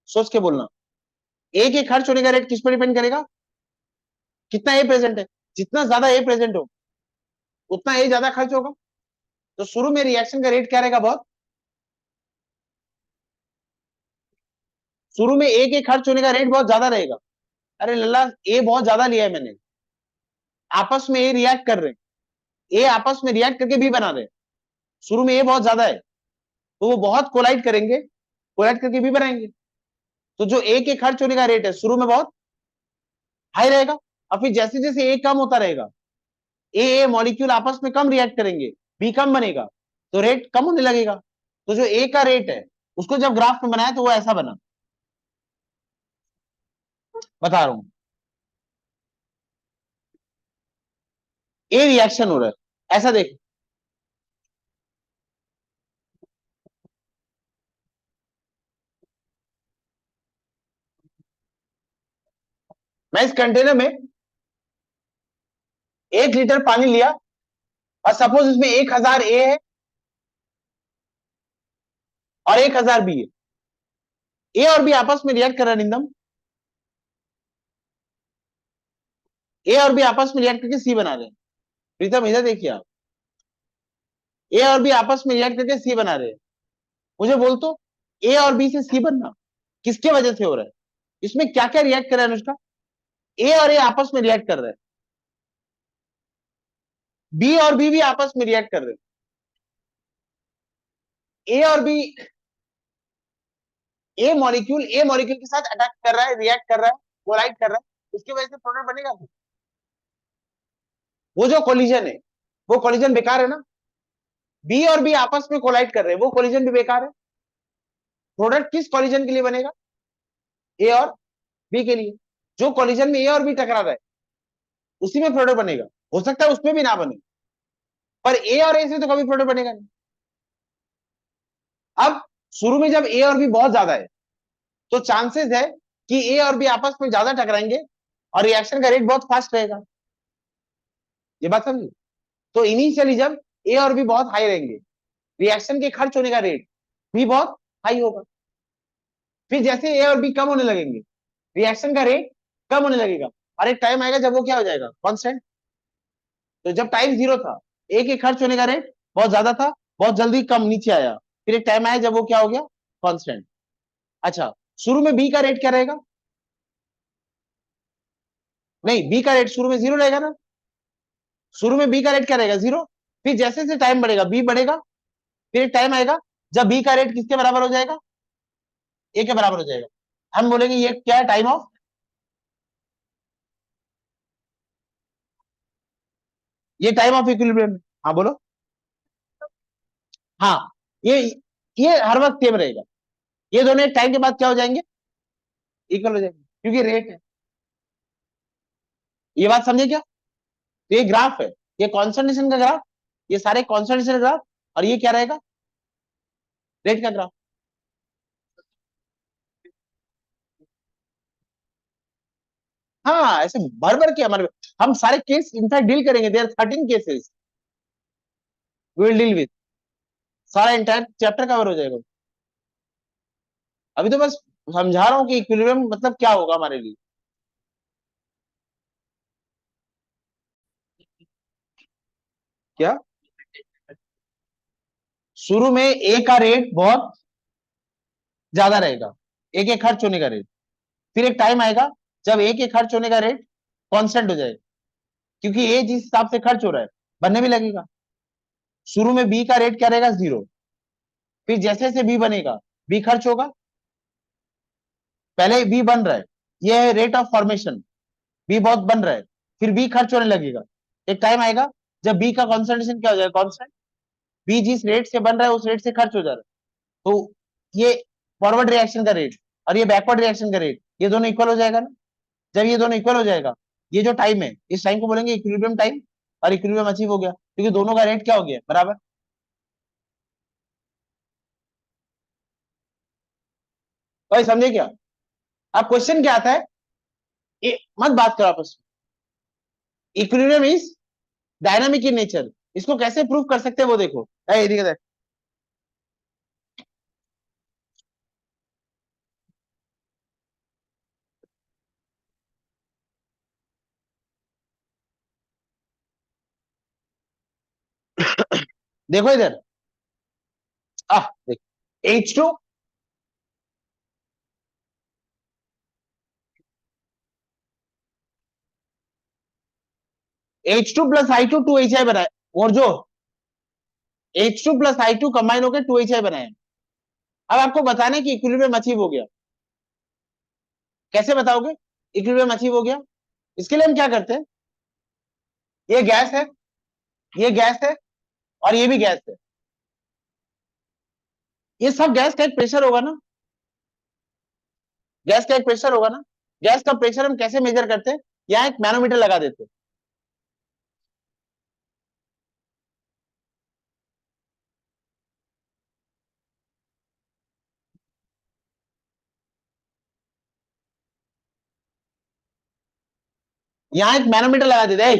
सोच के बोलना। ए के खर्च होने का रेट किस पर डिपेंड करेगा? कितना ए प्रेजेंट है। जितना ज्यादा ए प्रेजेंट हो, उतना ए ज्यादा खर्च होगा। तो शुरू में रिएक्शन का रेट क्या रहेगा? बहुत शुरू में ए के खर्च होने का रेट बहुत ज्यादा रहेगा। अरे लल्ला, ए बहुत ज्यादा लिया है मैंने, आपस में ए रिएक्ट कर रहे हैं, ए आपस में रिएक्ट करके भी बना रहे हैं। शुरू में ए बहुत ज्यादा है, तो वो बहुत कोलाइड करेंगे, कोलाइड करके भी बनाएंगे। तो जो ए के खर्च होने का रेट है शुरू में बहुत हाई रहेगा। और फिर जैसे जैसे ए कम होता रहेगा, ए मॉलिक्यूल आपस में कम रिएक्ट करेंगे, बी कम बनेगा, तो रेट कम होने लगेगा। तो जो ए का रेट है, उसको जब ग्राफ में बनाया तो वो ऐसा बना, बता रहा हूं। ए रिएक्शन हो रहा है, ऐसा देख। मैं इस कंटेनर में 1 लीटर पानी लिया, और सपोज इसमें 1000 ए है और 1000 बी है। ए और बी आपस में रिएक्ट कर रहा है निंदम, ए और बी आपस में रिएक्ट करके सी बना रहे हैं। प्रीतम इधर देखिए आप, ए और बी आपस में रिएक्ट करके सी बना रहे हैं। मुझे बोल तो, ए और बी से सी बनना किसके वजह से हो रहा है? इसमें क्या क्या रिएक्ट कर रहा है अनुष्का? ए और ए आपस में रिएक्ट कर रहे हैं, बी और बी भी आपस में रिएक्ट कर रहे हैं। ए और बी, ए मॉलिक्यूल के साथ अटैक कर रहा है, रिएक्ट कर रहा है, कोलाइड कर रहा है, इसकी वजह से प्रोडक्ट बनेगा। वो जो कोलिजन है, वो कोलिजन बेकार है ना। बी और बी आपस में कोलाइड कर रहे हैं, वो कोलिजन भी बेकार है। प्रोडक्ट किस कोलिजन के लिए बनेगा? ए और बी के लिए। जो कोलिजन में ए और बी टकरा रहा है, उसी में प्रोडक्ट बनेगा। हो सकता है उसमें भी ना बने, पर ए और ए से तो कभी प्रोडक्ट बनेगा नहीं। अब शुरू में जब ए और बी बहुत ज्यादा है, तो चांसेस है कि ए और बी आपस में ज्यादा टकराएंगे और रिएक्शन का रेट बहुत फास्ट रहेगा। ये बात समझी? तो इनिशियली जब ए और बी बहुत हाई रहेंगे, रिएक्शन के खर्च होने का रेट भी बहुत हाई होगा। फिर जैसे ए और बी कम होने लगेंगे, रिएक्शन का रेट कम होने लगेगा, और एक टाइम आएगा जब वो क्या हो जाएगा? कांस्टेंट। तो जब टाइम जीरो था, ए के खर्च होने का रेट बहुत ज्यादा था, बहुत जल्दी कम नीचे आया, फिर एक टाइम आया जब वो क्या हो गया? कांस्टेंट। अच्छा, शुरू में बी का रेट क्या रहेगा? नहीं, बी का रेट शुरू में जीरो रहेगा ना। शुरू में बी का रेट क्या रहेगा? जीरो। फिर जैसे जैसे टाइम बढ़ेगा बी बढ़ेगा, फिर एक टाइम आएगा जब बी का रेट किसके बराबर हो जाएगा? ए के बराबर हो जाएगा। हम बोलेंगे ये क्या है? टाइम ऑफ, ये टाइम ऑफ इक्विलिब्रियम। हाँ बोलो। हाँ, ये ये हर वक्त सेम रहेगा। ये दोनों एक टाइम के बाद क्या हो जाएंगे? इक्वल हो जाएंगे, क्योंकि रेट है। ये बात समझे क्या? तो ये ग्राफ है, ये कॉन्सेंट्रेशन का ग्राफ, ये सारे कॉन्सेंट्रेशन ग्राफ, और ये क्या रहेगा? रेट का ग्राफ। हाँ ऐसे भर भर के हमारे, हम सारे केस इनफैक्ट डील करेंगे, there 13 cases we will deal with, सारा इंटायर चैप्टर कवर हो जाएगा। अभी तो बस समझा रहा हूँ कि इक्विलिब्रियम मतलब क्या होगा हमारे लिए। क्या, शुरू में ए का रेट बहुत ज्यादा रहेगा, ए के खर्च होने का रेट, फिर एक टाइम आएगा जब ए के खर्च होने का रेट कांस्टेंट हो जाएगा, क्योंकि ए जिस हिसाब से खर्च हो रहा है बनने भी लगेगा। शुरू में बी का रेट क्या रहेगा, 0, फिर जैसे जैसे बी बनेगा बी खर्च होगा, पहले बी बन रहा है, ये है रेट ऑफ फॉर्मेशन, बी बहुत बन रहा है, फिर बी खर्च होने लगेगा, एक टाइम आएगा जब बी का कॉन्सेंट्रेशन क्या हो जाएगा, कांस्टेंट, बी जिस रेट से बन रहा है उस रेट से खर्च हो जा रहा है, तो ये फॉरवर्ड रिएक्शन का रेट और ये बैकवर्ड रिएक्शन का रेट, ये दोनों इक्वल हो जाएगा ना। जब ये दोनों इक्वल हो जाएगा, ये जो टाइम है इस टाइम को बोलेंगे इक्विलिब्रियम टाइम, और इक्विलिब्रियम अचीव हो गया क्योंकि दोनों का रेट क्या हो गया बराबर। भाई समझे क्या, अब क्वेश्चन क्या आता है, मत बात करो आपस में, equilibrium is dynamic in nature, इसको कैसे प्रूव कर सकते हैं वो देखो। देखो इधर, देखो H2 प्लस I2 2HI बनाए, और जो H2 प्लस I2 कंबाइन होकर 2HI बनाए। अब आपको बताना है कि इक्विलिब्रियम अचीव हो गया, कैसे बताओगे इक्विलिब्रियम अचीव हो गया, इसके लिए हम क्या करते हैं, ये गैस है, ये गैस है, और ये भी गैस है, ये सब गैस का एक प्रेशर होगा ना, गैस का एक प्रेशर होगा ना, गैस का प्रेशर हम कैसे मेजर करते हैं, यहाँ एक मैनोमीटर लगा देते हैं, यहाँ एक मैनोमीटर लगा देते हैं,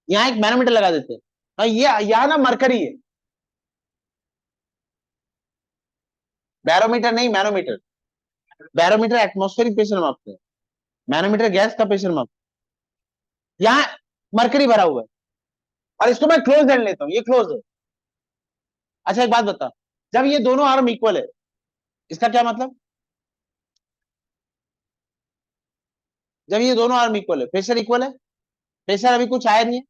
यहाँ एक मैनोमीटर लगा देते हैं, और ये यहाँ ना मरकरी है, बैरोमीटर नहीं मैनोमीटर, बैरोमीटर एटमॉस्फेरिक प्रेशर मापते हैं, मैनोमीटर गैस का प्रेशर मापते हैं, यहाँ मरकरी भरा हुआ है, और इसको मैं क्लोज एंड लेता हूँ, ये क्लोज है। अच्छा एक बात बता, जब ये दोनों आर्म इक्वल है, इसका क्या मतलब, जब ये दोनों आर्म इक्वल है प्रेशर इक्वल है, प्रेशर अभी कुछ आया नहीं है,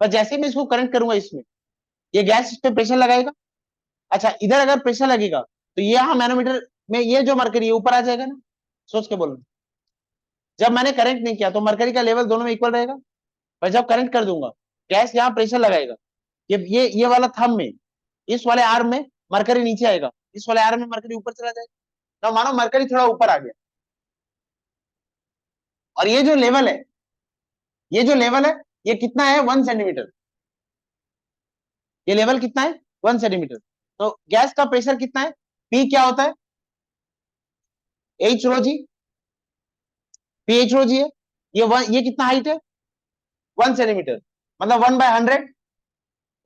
पर जैसे ही मैं इसको करंट करूंगा इसमें, ये गैस इस पे प्रेशर लगाएगा। अच्छा इधर अगर प्रेशर लगेगा तो ये यहाँ मैनोमीटर में ये जो मरकरी है ऊपर आ जाएगा ना, सोच के बोलो, जब मैंने करंट नहीं किया तो मरकरी का लेवल दोनों में इक्वल रहेगा, पर जब करंट कर दूंगा गैस यहाँ प्रेशर लगाएगा, ये वाला थंब में, इस वाले आर्म में मरकरी नीचे आएगा, इस वाले आर्म में मरकरी ऊपर चला जाएगा, तो मानो मरकरी थोड़ा ऊपर आ गया, और ये जो लेवल है, ये जो लेवल है ये कितना है, 1 सेंटीमीटर, ये लेवल कितना है, 1 सेंटीमीटर, तो गैस का प्रेशर कितना है, पी क्या होता है, एच रो जी, पी एच रो जी है, ये कितना हाइट है, 1 सेंटीमीटर, मतलब 1/100,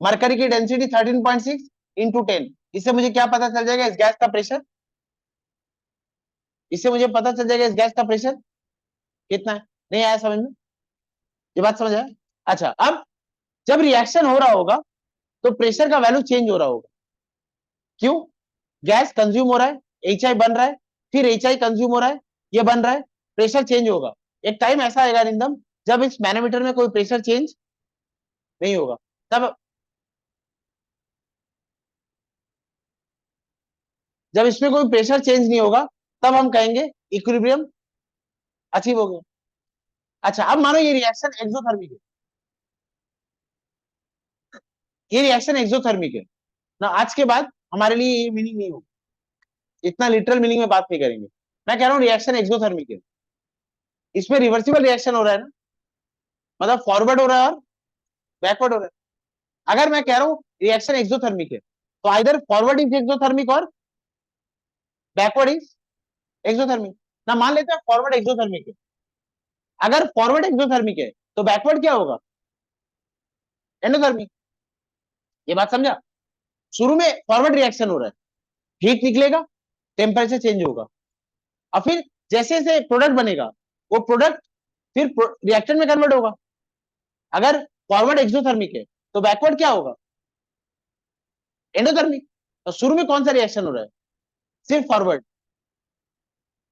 मरकरी की डेंसिटी 13.6 इंटू 10, इससे मुझे क्या पता चल जाएगा इस गैस का प्रेशर, इससे मुझे पता चल जाएगा इस गैस का प्रेशर कितना है। नहीं आया समझ में, ये बात समझ आया। अच्छा अब जब रिएक्शन हो रहा होगा तो प्रेशर का वैल्यू चेंज हो रहा होगा, क्यों, गैस कंज्यूम हो रहा है, एच आई बन रहा है, फिर एच आई कंज्यूम हो रहा है, ये बन रहा है, प्रेशर चेंज होगा, एक टाइम ऐसा आएगा रिंदम जब इस मैनोमीटर में कोई प्रेशर चेंज नहीं होगा, तब जब इसमें कोई प्रेशर चेंज नहीं होगा तब हम कहेंगे इक्विलिब्रियम अचीव हो गया। अच्छा अब मानो ये रिएक्शन एक्सोथर्मिक है, ये रिएक्शन एक्सोथर्मिक है ना, आज के बाद हमारे लिए ये मीनिंग नहीं होगा, इतना लिटरल मीनिंग में बात नहीं करेंगे, मैं कह रहा हूँ रिएक्शन एक्सोथर्मिक है, इसमें रिवर्सिबल रिएक्शन हो रहा है ना, मतलब फॉरवर्ड हो रहा है और बैकवर्ड हो रहा है, अगर मैं कह रहा हूँ रिएक्शन एक्सोथर्मिक है तो आइदर फॉरवर्ड इज एक्सोथर्मिक और बैकवर्ड इज एक्सोथर्मिक, ना मान लेते हैं फॉरवर्ड एक्सोथर्मिक है, अगर फॉरवर्ड एक्सोथर्मिक है तो बैकवर्ड क्या होगा, एंडोथर्मिक। ये बात समझा। शुरू में फॉरवर्ड रिएक्शन हो रहा है, हीट निकलेगा, टेम्परेचर चेंज होगा, और फिर जैसे जैसे प्रोडक्ट बनेगा वो प्रोडक्ट फिर रिएक्शन में कन्वर्ट होगा। अगर फॉरवर्ड एक्सोथर्मिक है तो बैकवर्ड क्या होगा, एंडोथर्मिक। तो शुरू में कौन सा रिएक्शन हो रहा है, सिर्फ फॉरवर्ड।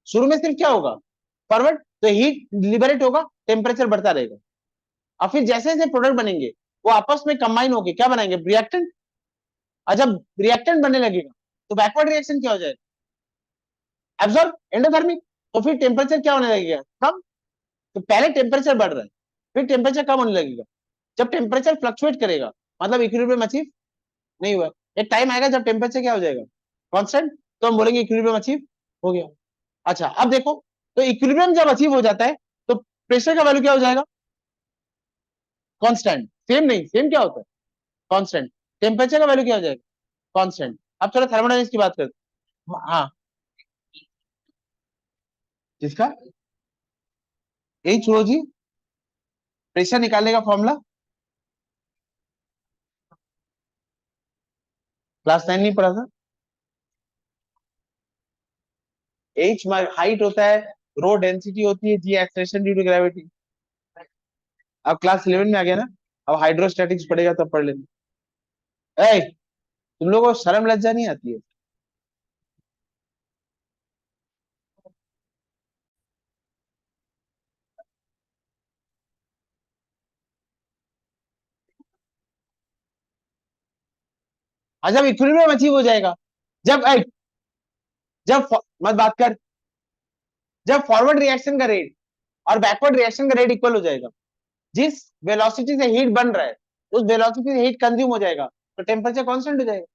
शुरू में सिर्फ क्या होगा, फॉरवर्ड, तो हीट लिबरेट होगा, टेम्परेचर बढ़ता रहेगा, और फिर जैसे जैसे प्रोडक्ट बनेंगे वो आपस में कंबाइन होके क्या बनाएंगे, रिएक्टेंट। और जब रिएक्टेंट बनने लगेगा तो बैकवर्ड रिएक्शन क्या हो जाएगा, एब्जॉर्ब, एंडोथर्मिक। तो फिर टेम्परेचर क्या होने लगेगा, कम। तो पहले टेम्परेचर बढ़ रहा है, फिर टेम्परेचर कम होने लगेगा। जब टेम्परेचर फ्लक्चुएट करेगा मतलब इक्विलिब्रियम अचीव नहीं हुआ। एक टाइम आएगा जब टेम्परेचर क्या हो जाएगा, कांस्टेंट, तो हम बोलेंगे इक्विलिब्रियम अचीव हो गया। अच्छा अब देखो, तो इक्विलिब्रियम जब अचीव हो जाता है तो प्रेशर का वैल्यू क्या हो जाएगा, कांस्टेंट। सेम नहीं, सेम क्या होता है, कांस्टेंट। टेम्परेचर का वैल्यू क्या हो जाएगा, कांस्टेंट। अब चलो थर्मोडायनेमिक्स की बात करते हैं। हाँ, किसका, यही छोड़ो जी, प्रेशर निकालने का फॉर्मूला क्लास 9 नहीं पढ़ा था। एच हाइट होता है, रो डेंसिटी होती है, जी एक्सलेशन ड्यू टू ग्रेविटी। अब क्लास 11 में आ गया ना, अब हाइड्रोस्टैटिक्स पढ़ेगा तब पढ़ लेना। ए, तुम लोगों को शर्म लज्जा नहीं आती है। जब इक्विलिब्रियम अचीव हो जाएगा, जब मत बात कर, जब फॉरवर्ड रिएक्शन का रेट और बैकवर्ड रिएक्शन का रेट इक्वल हो जाएगा, जिस वेलोसिटी से हीट बन रहा है उस वेलोसिटी से हीट कंज्यूम हो जाएगा, तो टेम्परेचर कांस्टेंट हो जाएगा।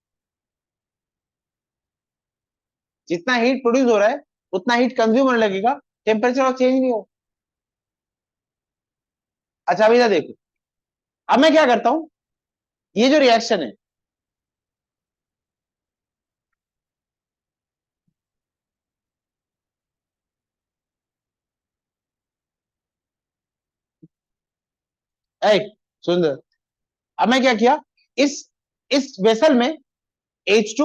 जितना हीट प्रोड्यूस हो रहा है उतना हीट कंज्यूम होने लगेगा, टेम्परेचर और चेंज नहीं हो। अच्छा अभी इधर देखो, अब मैं क्या करता हूं, ये जो रिएक्शन है, ऐ सुंदर, अब मैं क्या किया, इस इस वेसल में H2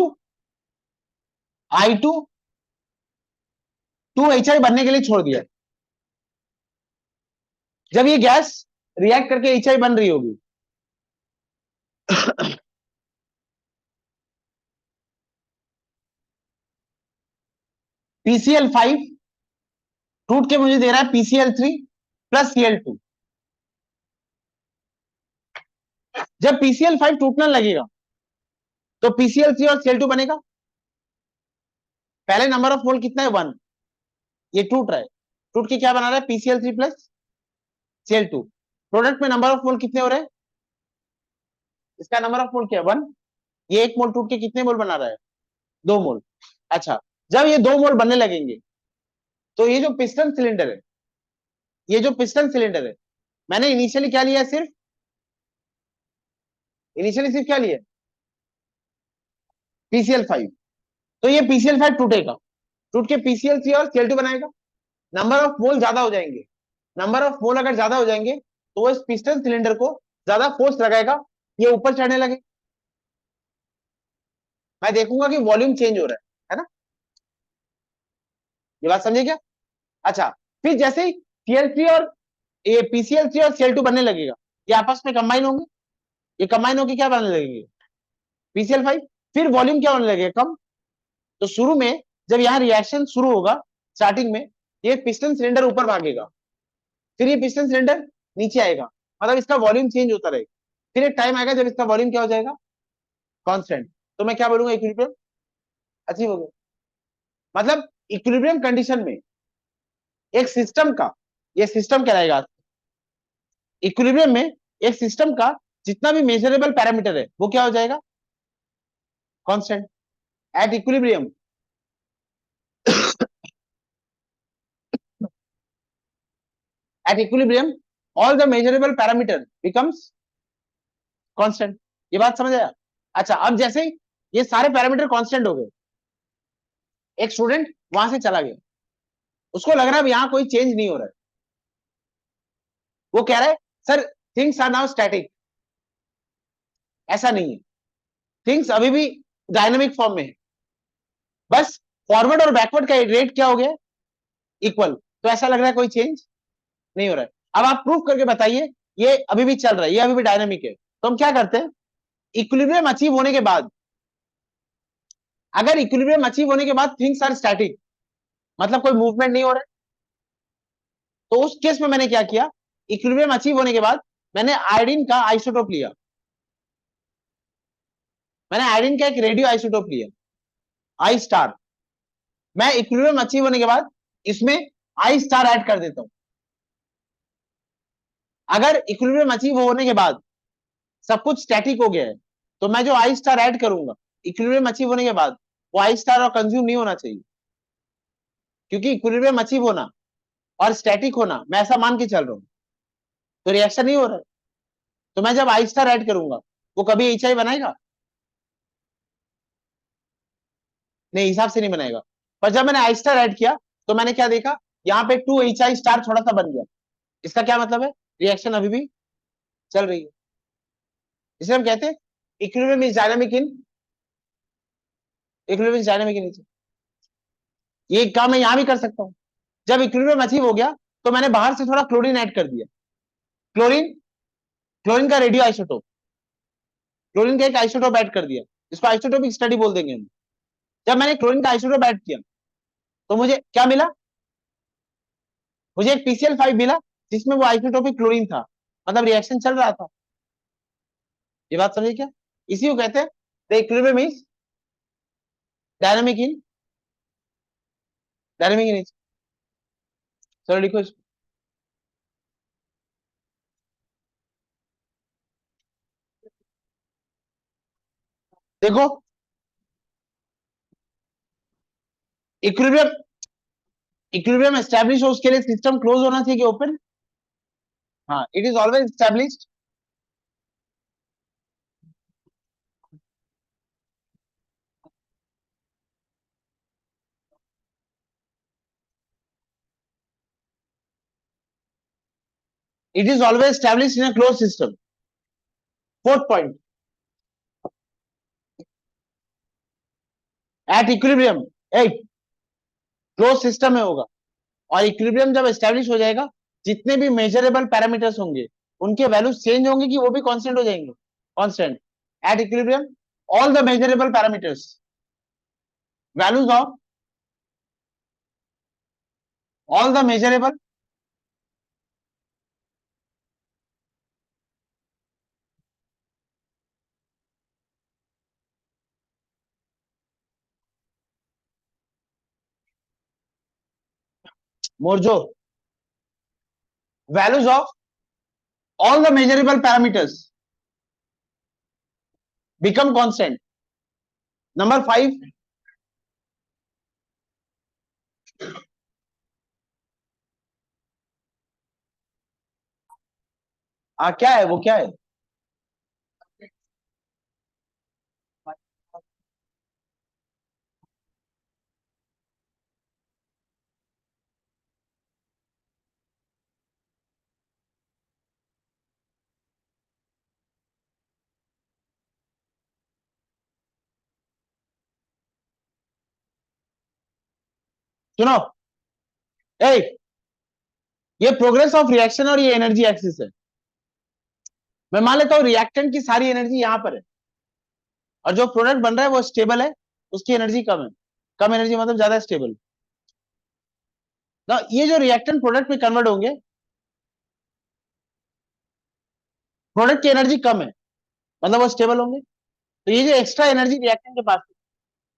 I2 2 HI बनने के लिए छोड़ दिया। जब ये गैस रिएक्ट करके HI बन रही होगी PCl5 टूट के मुझे दे रहा है PCl3 + Cl2। जब PCl5 टूटने लगेगा तो PCl3 और Cl2 बनेगा। पहले नंबर ऑफ मोल कितना है, 1। ये टूट रहा है, टूट के क्या बना रहा है, PCl3 + Cl2। प्रोडक्ट में नंबर ऑफ मोल कितने हो रहे हैं, इसका नंबर ऑफ मोल क्या है, 1। ये 1 मोल टूट के कितने मोल बना रहा है, 2 मोल। अच्छा, जब ये 2 मोल बनने लगेंगे तो ये जो पिस्टन सिलेंडर है, ये जो पिस्टन सिलेंडर है, मैंने इनिशियली क्या लिया है, सिर्फ इनिशियली सिर्फ क्या लिया, PCl5। तो ये PCl5 टूटेगा, टूट के PCl3 और Cl2 बनाएगा। नंबर ऑफ मोल ज्यादा हो जाएंगे, नंबर ऑफ मोल अगर ज्यादा हो जाएंगे तो वो इस पिस्टन सिलेंडर को ज्यादा फोर्स लगाएगा, ये ऊपर चढ़ने लगे। मैं देखूंगा कि वॉल्यूम चेंज हो रहा है ना। ये बात समझे क्या। अच्छा, फिर जैसे ही Cl3 और ये PCl3 और Cl2 बनने लगेगा, ये आपस में कंबाइन होंगे, ये कंबाइन होकर क्या बनने लगेंगे, PCl5। फिर वॉल्यूम क्या होने लगेगा, कम। तो शुरू में जब यहाँ रिएक्शन शुरू होगा, स्टार्टिंग में ये पिस्टन सिलेंडर ऊपर भागेगा, फिर ये पिस्टन सिलेंडर नीचे आएगा, मतलब इसका वॉल्यूम चेंज होता रहेगा। फिर एक टाइम आएगा जब इसका वॉल्यूम क्या हो जाएगा, कांस्टेंट। तो मैं क्या बोलूंगा, इक्विलिब्रियम अचीव हो गया। मतलब इक्विलिब्रियम कंडीशन में एक सिस्टम का, ये सिस्टम कहलाएगा, इक्विलिब्रियम में एक सिस्टम का जितना भी मेजरेबल पैरामीटर है वो क्या हो जाएगा, constant. At equilibrium at equilibrium all the measurable parameter becomes constant। ये बात समझ आया। अच्छा अब जैसे ये सारे पैरामीटर कांस्टेंट हो गए, एक स्टूडेंट वहां से चला गया, उसको लग रहा है यहाँ कोई चेंज नहीं हो रहा है, वो कह रहा है sir things are now static, ऐसा नहीं है, थिंग्स अभी भी डायनेमिक फॉर्म में है, बस फॉरवर्ड और बैकवर्ड का रेट क्या हो गया, इक्वल। तो ऐसा लग रहा है कोई चेंज नहीं हो रहा है। अब आप प्रूफ करके बताइए ये अभी भी चल रहा है, ये अभी भी डायनेमिक है। तो हम क्या करते हैं, इक्विलिब्रियम अचीव होने के बाद, अगर इक्विलिब्रियम अचीव होने के बाद थिंग्स आर स्टैटिक, मतलब कोई मूवमेंट नहीं हो रहा है, तो उस केस में मैंने क्या किया, इक्विलिब्रियम अचीव होने के बाद मैंने आयोडीन का आइसोटोप लिया, मैंने आयोडीन का एक रेडियो आइसोटोप लिया, आई स्टार। मैं इक्विलिब्रियम अचीव होने के बाद इसमें आई स्टार ऐड कर देता हूं। अगर इक्विलिब्रियम अचीव होने के बाद सब कुछ स्टैटिक हो गया है, तो मैं जो आई स्टार ऐड करूंगा इक्विलिब्रियम अचीव होने के बाद, वो आई स्टार और कंज्यूम नहीं होना चाहिए, क्योंकि इक्विलिब्रियम अचीव होना और स्टैटिक होना मैं ऐसा मान के चल रहा हूं, तो रिएक्शन नहीं हो रहा है। तो मैं जब आई स्टार ऐड करूंगा वो कभी एच आई बनाएगा नहीं, हिसाब से नहीं बनाएगा। पर जब मैंने आई स्टार ऐड किया तो मैंने क्या देखा, यहाँ पे 2 HI स्टार थोड़ा सा बन गया, इसका क्या मतलब है, रिएक्शन अभी भी चल रही है। इसलिए हम कहते हैं equilibrium is dynamic in, equilibrium is dynamic इन। ये काम मैं यहां भी कर सकता हूं। जब इक्विलिब्रियम अचीव हो गया तो मैंने बाहर से थोड़ा क्लोरीन ऐड कर दिया, क्लोरीन, क्लोरीन का रेडियो आइसोटोप, क्लोरीन का एक आइसोटोप ऐड कर दिया, इसको आइसोटोपिक स्टडी बोल देंगे हम। जब मैंने क्लोरीन का आइसोटोप ऐड किया तो मुझे क्या मिला, मुझे एक PCl5 मिला जिसमें वो आइसोटोपिक क्लोरीन था, मतलब रिएक्शन चल रहा था। ये बात समझिए क्या, इसी को कहते हैं the equilibrium is dynamic in, dynamic इन। चलो लिखो इसको। देखो इक्विलिब्रियम, इक्विलिब्रियम एस्टैब्लिश हो उसके लिए सिस्टम क्लोज होना चाहिए कि ओपन, हाँ it is always established. It is always established in a close system. Fourth point, at equilibrium, एक क्लोज सिस्टम में होगा, और इक्विलिब्रियम जब एस्टैब्लिश हो जाएगा जितने भी मेजरेबल पैरामीटर्स होंगे उनके वैल्यूज चेंज होंगे कि वो भी कांस्टेंट हो जाएंगे, constant. At equilibrium all the measurable parameters, values of all the measurable, मोरजो, values of all the measurable parameters become constant. Number 5, क्या है वो, क्या है, सुनो, ए ये प्रोग्रेस ऑफ रिएक्शन और ये एनर्जी एक्सिस है। मैं मान लेता हूं रिएक्टेंट की सारी एनर्जी यहां पर है और जो प्रोडक्ट बन रहा है वो स्टेबल है, उसकी एनर्जी कम है, कम एनर्जी मतलब ज्यादा स्टेबल ना। ये जो रिएक्टेंट प्रोडक्ट में कन्वर्ट होंगे, प्रोडक्ट की एनर्जी कम है मतलब वो स्टेबल होंगे, तो ये जो एक्स्ट्रा एनर्जी रिएक्टेंट के पास है,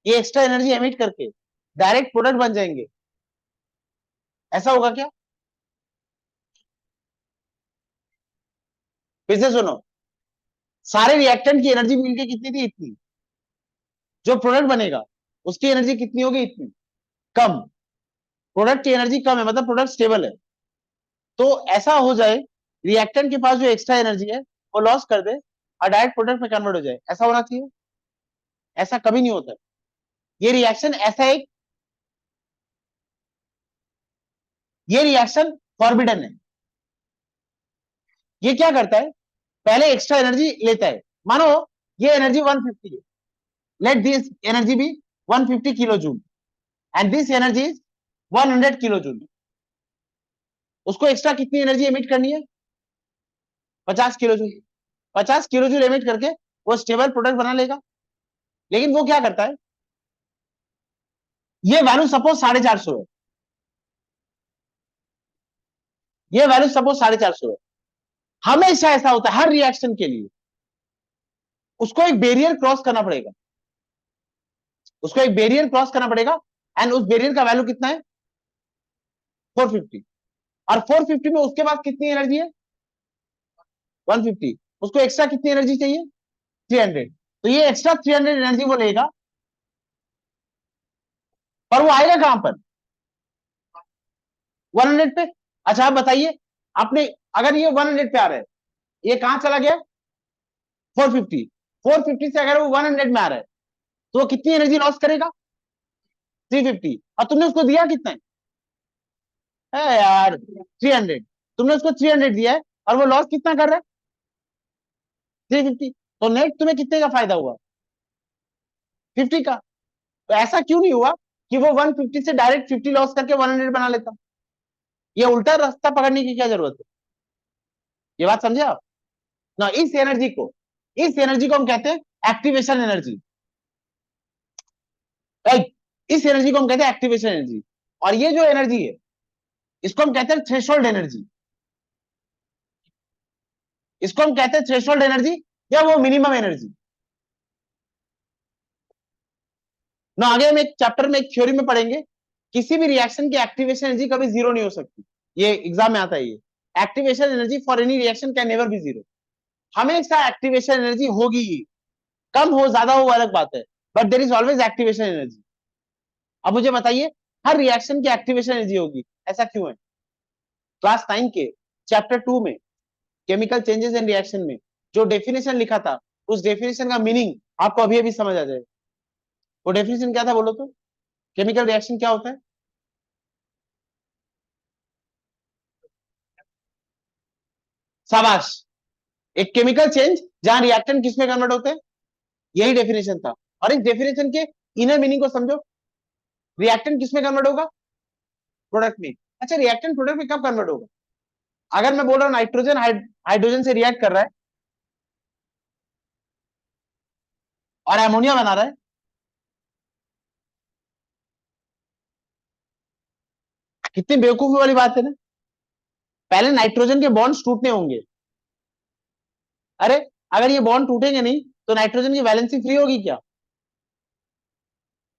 ये एक्स्ट्रा एनर्जी एमिट करके डायरेक्ट प्रोडक्ट बन जाएंगे। ऐसा होगा क्या, फिर से सुनो, सारे रिएक्टेंट की एनर्जी मिलके कितनी थी, इतनी, जो प्रोडक्ट बनेगा उसकी एनर्जी कितनी होगी, इतनी, कम, प्रोडक्ट की एनर्जी कम है मतलब प्रोडक्ट स्टेबल है। तो ऐसा हो जाए रिएक्टेंट के पास जो एक्स्ट्रा एनर्जी है वो लॉस कर दे और डायरेक्ट प्रोडक्ट में कन्वर्ट हो जाए, ऐसा होना चाहिए। ऐसा कभी नहीं होता, ये रिएक्शन ऐसा एक, ये रिएक्शन फॉरबिडन है, ये क्या करता है, पहले एक्स्ट्रा एनर्जी लेता है। मानो ये एनर्जी 150 है, let this energy be 150 kilo joule and this energy is 100 kilo joule. उसको एक्स्ट्रा कितनी एनर्जी एमिट करनी है, 50 kilo joule. 50 kilo joule emit करके वो स्टेबल प्रोडक्ट बना लेगा। लेकिन वो क्या करता है, ये वैल्यू सपोज 450 है, ये वैल्यू सपोज 450 है। हमेशा ऐसा होता है हर रिएक्शन के लिए, उसको एक बैरियर क्रॉस करना पड़ेगा, उसको एक बैरियर क्रॉस करना पड़ेगा एंड उस बैरियर का वैल्यू कितना है, 450। और 450 में उसके पास कितनी एनर्जी है, 150। उसको एक्स्ट्रा कितनी एनर्जी चाहिए, 300। तो ये एक्स्ट्रा 300 एनर्जी वो लेगा, पर वो आएगा कहां पर, 100 पे। अच्छा आप बताइए, आपने अगर ये 100 पे आ रहा है, ये कहां चला गया, 450। 450 से अगर वो 100 में आ रहा है तो वो कितनी एनर्जी लॉस करेगा, 350। और तुमने उसको दिया कितना है यार, 300। तुमने उसको 300 दिया है और वो लॉस कितना कर रहा है, 350। तो नेट तुम्हें कितने का फायदा हुआ, 50 का। तो ऐसा क्यों नहीं हुआ कि वो 150 से डायरेक्ट 50 लॉस करके 100 बना लेता, ये उल्टा रास्ता पकड़ने की क्या जरूरत है, ये बात समझे आप ना। इस एनर्जी को हम कहते हैं एक्टिवेशन एनर्जी, राइट। इस एनर्जी को हम कहते हैं एक्टिवेशन एनर्जी। और ये जो एनर्जी है इसको हम कहते हैं थ्रेशोल्ड एनर्जी, इसको हम कहते हैं थ्रेशोल्ड एनर्जी या वो मिनिमम एनर्जी ना। आगे हम एक चैप्टर में एक थ्योरी में पढ़ेंगे, किसी भी रिएक्शन की एक्टिवेशन एनर्जी कभी जीरो नहीं हो सकती, ये एग्जाम में आता है। ये activation energy for any reaction can never be zero, हमेशा एक्टिवेशन एनर्जी होगी ही, कम हो ज्यादा हो वो अलग बात है, but there is always activation energy. अब मुझे बताइए, हर रिएक्शन की एक्टिवेशन एनर्जी होगी, ऐसा क्यों है। क्लास 9 के चैप्टर 2 में केमिकल चेंजेस एंड रिएक्शन में जो डेफिनेशन लिखा था, उस डेफिनेशन का मीनिंग आपको अभी अभी समझ आ जाएगा। वो डेफिनेशन क्या था बोलो तो, केमिकल रिएक्शन क्या होता है, शाबाश। एक केमिकल चेंज जहां रिएक्टेंट किस में कन्वर्ट होते हैं, यही डेफिनेशन था। और इस डेफिनेशन के इनर मीनिंग को समझो, रिएक्टेंट किस में कन्वर्ट होगा, प्रोडक्ट में। अच्छा रिएक्टेंट प्रोडक्ट में कब कन्वर्ट होगा, अगर मैं बोल रहा हूँ नाइट्रोजन हाइड्रोजन से रिएक्ट कर रहा है और एमोनिया बना रहा है, कितनी बेवकूफी वाली बात है ना। पहले नाइट्रोजन के बॉन्ड्स टूटने होंगे, अरे अगर ये बॉन्ड टूटेंगे नहीं तो नाइट्रोजन की वैलेंसी फ्री होगी क्या,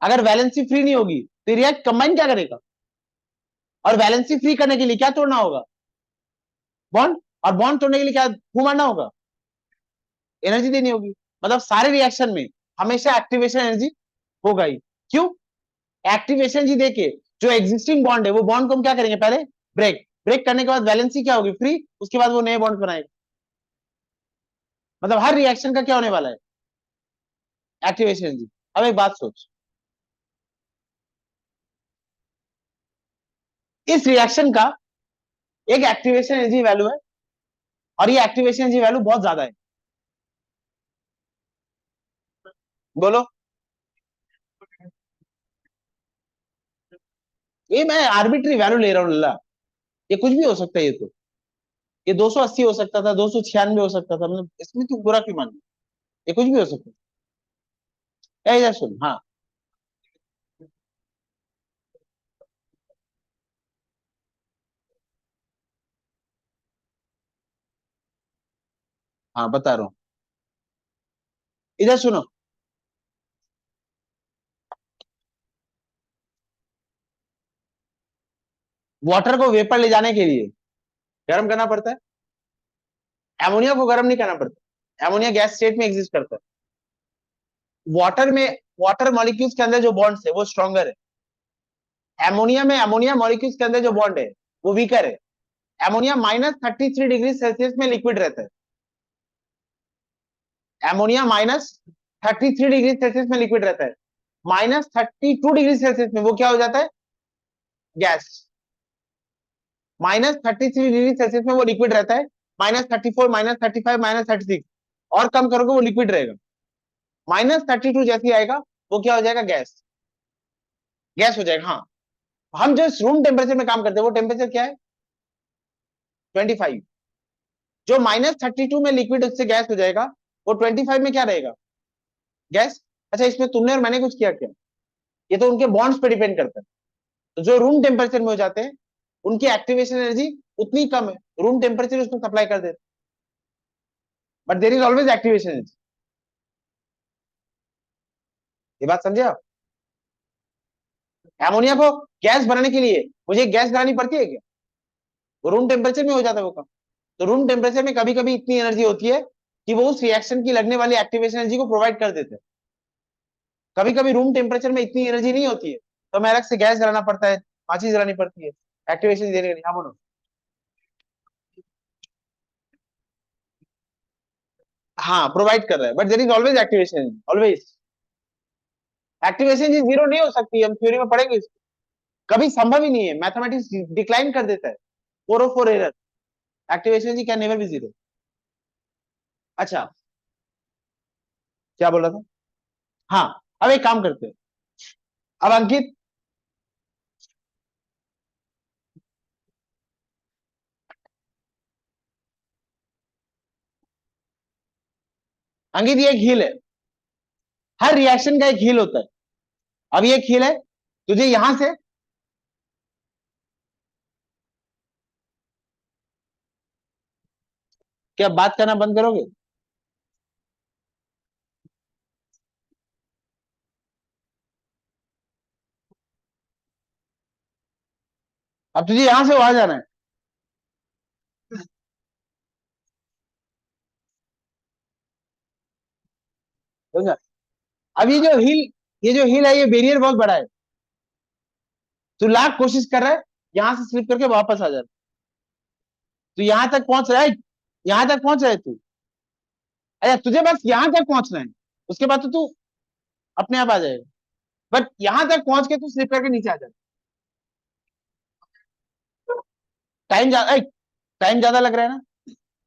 अगर वैलेंसी फ्री नहीं होगी तो रिएक्ट कंबाइन क्या करेगा, और वैलेंसी फ्री करने के लिए क्या तोड़ना होगा, बॉन्ड। और बॉन्ड तोड़ने के लिए क्या फू मारना होगा, एनर्जी देनी होगी। मतलब सारे रिएक्शन में हमेशा एक्टिवेशन एनर्जी होगा ही। क्यों, एक्टिवेशन एनर्जी देके जो एग्जिस्टिंग बॉन्ड है वो बॉन्ड को हम क्या करेंगे, पहले ब्रेक, ब्रेक करने के बाद वैलेंसी क्या होगी, फ्री, उसके बाद वो नए बॉन्ड बनाएगा। मतलब हर रिएक्शन का क्या होने वाला है, एक्टिवेशन एनर्जी। अब एक बात सोच, इस रिएक्शन का एक एक्टिवेशन एनर्जी वैल्यू है और ये एक्टिवेशन एनर्जी वैल्यू बहुत ज्यादा है, बोलो। ये मैं आर्बिट्री वैल्यू ले रहा हूँ लल्ला, ये कुछ भी हो सकता है, ये तो ये 280 हो सकता था, 296 हो सकता था, मतलब इसमें तू बुरा क्यों मान, ये कुछ भी हो सकता है। इधर सुन, हाँ हाँ बता रहा हूँ, इधर सुनो। वाटर को वेपर ले जाने के लिए गर्म करना पड़ता है, एमोनिया को गर्म नहीं करना पड़ता, एमोनिया गैस स्टेट में एग्जिस्ट करता है। वाटर में, वाटर मॉलिक्यूल्स के अंदर जो बॉन्ड्स है वो स्ट्रॉन्गर है, एमोनिया में एमोनिया मॉलिक्यूल्स के अंदर जो बॉन्ड है वो वीकर है। एमोनिया -33 डिग्री सेल्सियस में लिक्विड रहता है, एमोनिया -33 डिग्री सेल्सियस में लिक्विड रहता है, -32 डिग्री सेल्सियस में वो क्या हो जाता है, गैस। -33 डिग्री सेल्सियस में वो लिक्विड रहता है, -34, -35, -36, और कम करोगे वो लिक्विड रहेगा। -32 जैसे ही आएगा वो क्या हो जाएगा, गैस, गैस हो जाएगा। हाँ, हम जो रूम टेम्परेचर में काम करते हैं वो टेम्परेचर क्या है, 25। जो -32 में लिक्विड उससे गैस हो जाएगा, वो 25 में क्या रहेगा, गैस। अच्छा, इसमें तुमने और मैंने कुछ किया क्या, ये तो उनके बॉन्ड्स पे डिपेंड करता है। तो जो रूम टेम्परेचर में हो जाते हैं उनकी एक्टिवेशन एनर्जी उतनी कम है, रूम टेम्परेचर उसको सप्लाई कर देते, but there is always activation energy. ये बात समझे आप। एमोनिया को गैस बनाने के लिए मुझे गैस बनानी पड़ती है क्या, वो रूम टेम्परेचर में हो जाता है वो काम। तो रूम टेम्परेचर में कभी कभी इतनी एनर्जी होती है कि वो उस रिएक्शन की लगने वाली एक्टिवेशन एनर्जी को प्रोवाइड कर देते हैं। कभी कभी रूम टेम्परेचर में इतनी एनर्जी नहीं होती है, तो हमें अलग से गैस जलाना पड़ता है, माचिस जलानी पड़ती है एक्टिवेशन देने के लिए। हाँ बोलो। हाँ, प्रोवाइड कर रहा है, but there is always activation, always. Activation zero नहीं हो सकती, हम थ्योरी में पढ़ेंगे इसको। कभी संभव ही नहीं है, मैथमेटिक्स डिक्लाइन कर देता है, 404 error, activation G can never be zero. अच्छा, क्या बोल रहा था। हाँ, अब एक काम करते हैं। अब अंकित, अंकित ये एक हील है, हर रिएक्शन का एक हील होता है। अब ये एक हील है, तुझे यहां से, क्या बात करना बंद करोगे। अब तुझे यहां से वहां जाना है, समझा। अब ये जो हील है, ये बैरियर बहुत बड़ा है। तू लाख कोशिश कर रहा है यहां से स्लिप करके वापस आ जा, तू यहां तक पहुंच रहा है, यहां तक पहुंच रहा है तू। अरे तुझे बस यहां तक पहुंचना है, उसके बाद तो तू अपने आप आ जाएगा। बट यहां तक पहुंच के तू स्लिप करके नीचे आ जाए, टाइम ज्यादा, टाइम ज्यादा लग रहा है ना,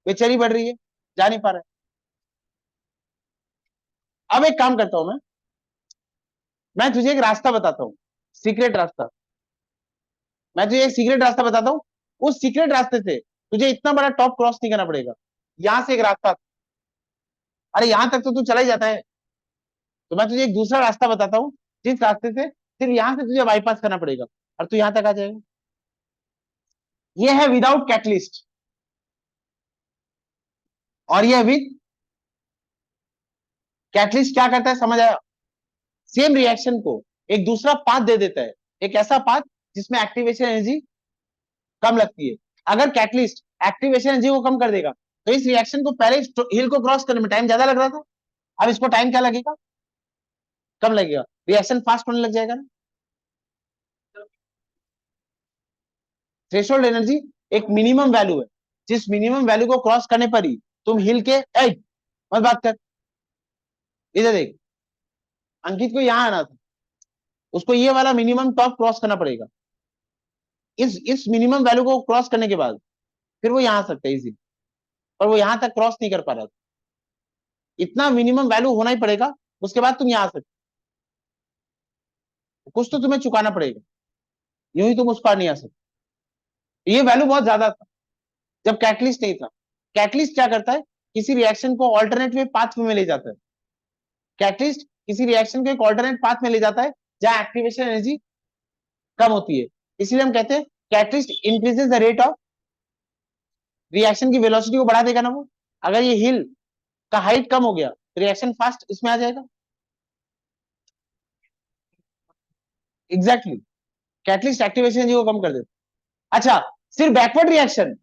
बेचैनी बढ़ रही है, जा नहीं पा रहा है। अब एक काम करता हूं मैं तुझे एक रास्ता बताता हूँ, सीक्रेट रास्ता। मैं तुझे एक सीक्रेट रास्ता बताता हूँ, उस सीक्रेट रास्ते से तुझे इतना बड़ा टॉप क्रॉस नहीं करना पड़ेगा। यहां से एक रास्ता, अरे यहां तक तो तू चला ही जाता है, तो मैं तुझे एक दूसरा रास्ता बताता हूँ, जिस रास्ते से सिर्फ यहां से तुझे बाईपास करना पड़ेगा और तू यहां तक आ जाएगा। ये है विदाउट कैटलिस्ट, और ये विद कैटलिस्ट। क्या करता है समझ आया, सेम रिएक्शन को एक दूसरा पाथ दे देता है, एक ऐसा पाथ जिसमें एक्टिवेशन एनर्जी कम लगती है। अगर कैटलिस्ट एक्टिवेशन एनर्जी को कम कर देगा तो इस रिएक्शन को पहले हिल को क्रॉस करने में टाइम ज्यादा लग रहा था, अब इसको टाइम क्या लगेगा, कम लगेगा, रिएक्शन फास्ट होने लग जाएगा ना। थ्रेशोल्ड एनर्जी एक मिनिमम वैल्यू है, जिस मिनिमम वैल्यू को क्रॉस करने पर ही तुम हिल के मत बात कर, इधर देख। अंकित को यहां आना था, उसको ये वाला मिनिमम टॉप क्रॉस करना पड़ेगा। इस मिनिमम वैल्यू को क्रॉस करने के बाद फिर वो यहां आ सकता है इजी, पर वो यहां तक क्रॉस नहीं कर पा रहा था। इतना मिनिमम वैल्यू होना ही पड़ेगा, उसके बाद तुम यहां आ सकते, कुछ तो तुम्हें चुकाना पड़ेगा, यूं ही तुम उस पार नहीं आ सकते। ये वैल्यू बहुत ज्यादा था जब कैटलिस्ट नहीं था। कैटलिस्ट क्या करता है, किसी रिएक्शन को ऑल्टरनेट पाथ में ले जाता है। कैटलिस्ट किसी रिएक्शन को एक ऑल्टरनेट पाथ में ले जाता है जहां एक्टिवेशन एनर्जी कम होती है, इसलिए हम कहते हैं catalyst increases the rate of, reaction की वेलोसिटी को बढ़ा देगा ना वो। अगर ये हिल का हाइट कम हो गया, रिएक्शन फास्ट इसमें आ जाएगा। एग्जैक्टली, कैटलिस्ट एक्टिवेशन एनर्जी को कम कर देता। अच्छा, सिर्फ बैकवर्ड रिएक्शन,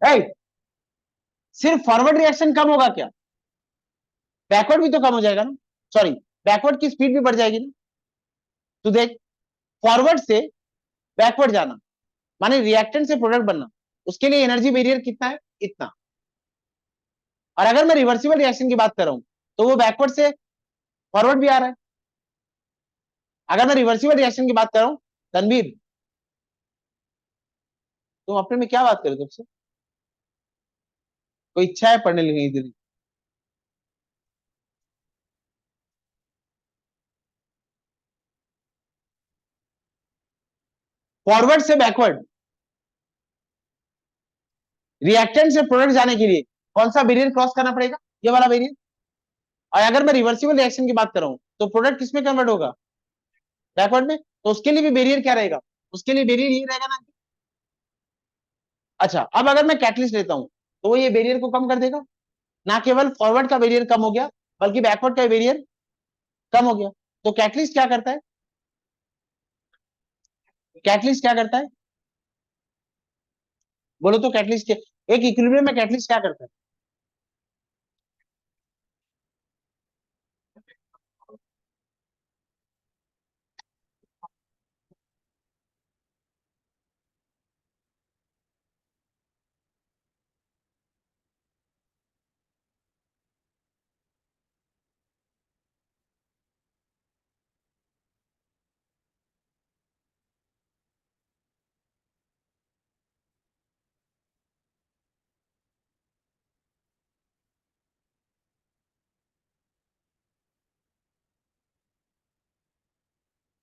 सिर्फ फॉरवर्ड रिएक्शन कम होगा क्या, बैकवर्ड भी तो कम हो जाएगा ना, सॉरी, बैकवर्ड की स्पीड भी बढ़ जाएगी ना। तो देख, फॉरवर्ड से बैकवर्ड जाना माने रिएक्टेंट से प्रोडक्ट बनना, उसके लिए एनर्जी बैरियर कितना है, इतना। और अगर मैं रिवर्सिबल रिएक्शन की बात कर रहा हूं तो वो बैकवर्ड से फॉरवर्ड भी आ रहा है। अगर मैं रिवर्सिबल रिएक्शन की बात कर रहा हूं, तनवीर तुम अपने में क्या बात कर रहे हो तुमसे, कोई इच्छा है पढ़ने लिखने की? फॉरवर्ड से बैकवर्ड, रिएक्टेंट से प्रोडक्ट जाने के लिए कौन सा बैरियर क्रॉस करना पड़ेगा? ये वाला बैरियर। और अगर मैं रिवर्सिबल रिएक्शन की बात कर रहा हूं तो प्रोडक्ट किसमें कन्वर्ट होगा? बैकवर्ड में। तो उसके लिए भी बैरियर क्या रहेगा? उसके लिए बैरियर ये रहेगा ना। अच्छा, अब अगर मैं कैटलिस्ट लेता हूं तो वो ये बैरियर को कम कर देगा। ना केवल फॉरवर्ड का बैरियर कम हो गया, बल्कि बैकवर्ड का बैरियर कम हो गया। तो कैटलिस्ट क्या करता है? कैटलिस्ट क्या करता है? बोलो तो कैटलिस्ट एक इक्विलिब्रियम में कैटलिस्ट क्या करता है?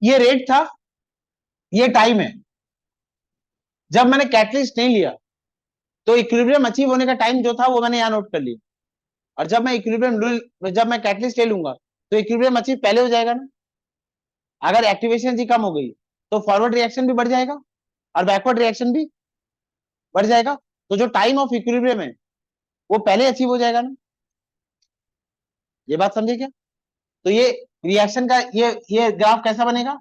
ये रेट था, ये टाइम है। जब मैंने कैटलिस्ट नहीं लिया तो इक्विलिब्रियम अचीव होने का टाइम जो था वो मैंने यहाँ नोट कर लिया। और जब मैं कैटलिस्ट ले लूंगा तो इक्विलिब्रियम अचीव पहले हो जाएगा ना। अगर एक्टिवेशन एनर्जी कम हो गई तो फॉरवर्ड रिएक्शन भी बढ़ जाएगा और बैकवर्ड रिएक्शन भी बढ़ जाएगा। तो जो टाइम ऑफ इक्विलिब्रियम है वो पहले अचीव हो जाएगा ना। ये बात समझे क्या? तो ये रिएक्शन का ये ग्राफ कैसा बनेगा?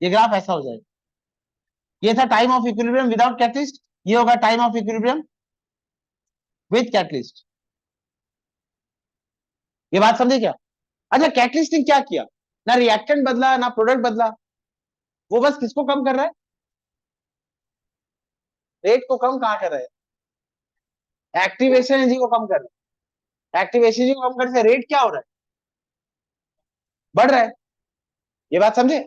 ये ग्राफ ऐसा हो जाएगा। ये था time of equilibrium without catalyst, ये होगा time of equilibrium with catalyst. ये बात समझे क्या? अच्छा, कैटलिस्ट ने क्या किया? ना रिएक्टेंट बदला ना प्रोडक्ट बदला, वो बस किसको कम कर रहा है? रेट को कम कहाँ कर रहा है? एक्टिवेशन एनर्जी को कम कर रहा है। एक्टिवेशन एनर्जी को कम करने से रेट क्या हो रहा है? बढ़ रहा है। ये बात समझे?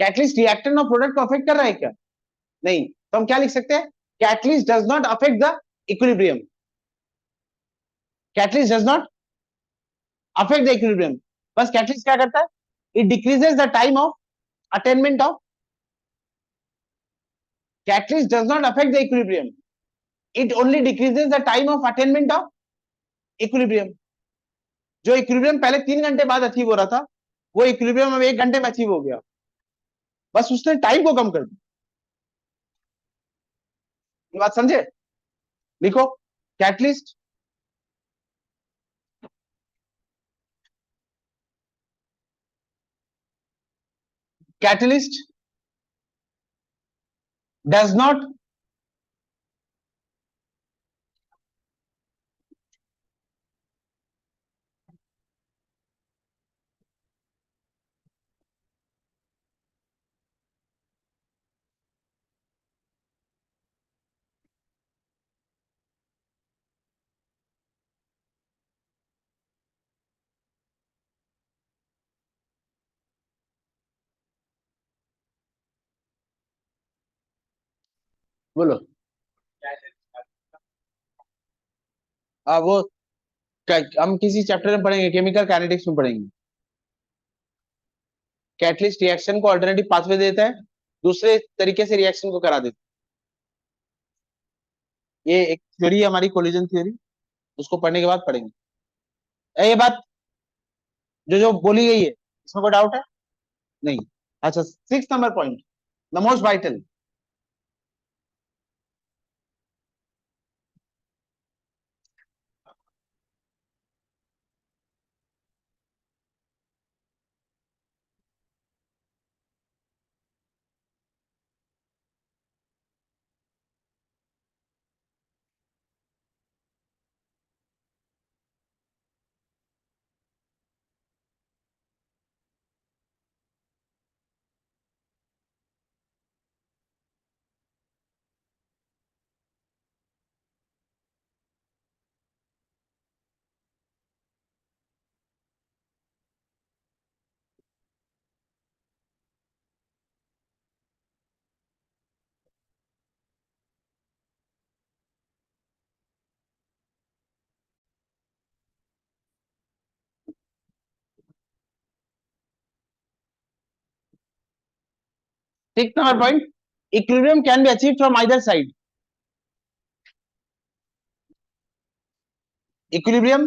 कैटलिस्ट रिएक्टेंट और प्रोडक्ट को अफेक्ट कर रहा है क्या? नहीं। तो हम क्या लिख सकते हैं? Catalyst does not affect the equilibrium. Catalyst does not affect the equilibrium. बस कैटलिस्ट क्या करता है? It decreases the time of attainment of. Catalyst does not affect the equilibrium, it only decreases the time of attainment of equilibrium. जो equilibrium पहले 3 घंटे बाद achieve हो रहा था, वो इक्विलिब्रियम अब 1 घंटे में अचीव हो गया। बस उसने टाइम को कम कर दिया। ये बात समझे? लिखो, कैटलिस्ट कैटलिस्ट डज नॉट बोलो। वो हम किसी चैप्टर में पढ़ेंगे, केमिकल काइनेटिक्स में पढ़ेंगे। कैटलिस्ट रिएक्शन को अल्टरनेटिव पाथवे देता है, दूसरे तरीके से रिएक्शन को करा देता है। ये एक थ्योरी है हमारी, कोलिजन थ्योरी। उसको पढ़ने के बाद पढ़ेंगे। ये बात जो जो बोली गई है इसमें कोई डाउट है? नहीं। अच्छा, 6 number point, the most vital. Sixth number point, equilibrium can be achieved from either side. Equilibrium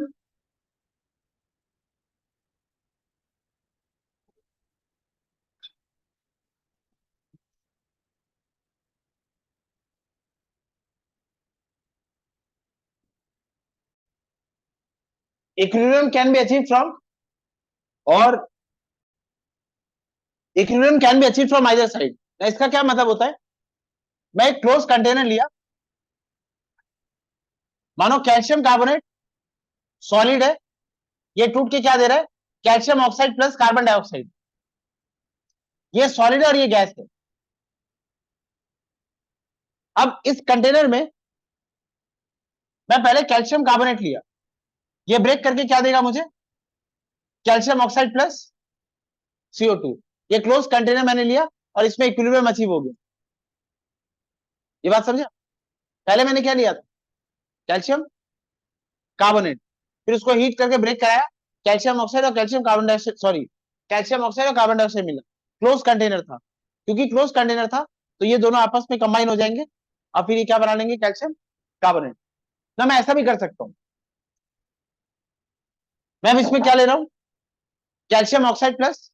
equilibrium can be achieved from, और equilibrium can be achieve from either side. इसका क्या मतलब होता है, मैं एक क्लोज कंटेनर लिया, मानो कैल्शियम कार्बोनेट सॉलिड है, ये टूट के क्या दे रहा है, calcium oxide plus carbon dioxide, ये सॉलिड है और ये गैस है। अब इस कंटेनर में मैं पहले कैल्शियम कार्बोनेट लिया, ये ब्रेक करके क्या देगा मुझे, कैल्शियम ऑक्साइड प्लस CO2। ये क्लोज कंटेनर मैंने लिया और इसमें इक्विलिब्रियम अचीव हो गया। ये बात समझा, पहले मैंने क्या लिया था, कैल्शियम कार्बोनेट, फिर उसको हीट करके ब्रेक कराया, कैल्शियम ऑक्साइड और calcium carbon dioxide, sorry calcium oxide और कार्बन डाइऑक्साइड मिला, क्लोज कंटेनर था। क्योंकि क्लोज कंटेनर था तो ये दोनों आपस में कंबाइन हो जाएंगे और फिर ये क्या बना लेंगे, कैल्शियम कार्बोनेट। ना मैं ऐसा भी कर सकता हूं, मैं अब इसमें क्या ले रहा हूं, calcium oxide plus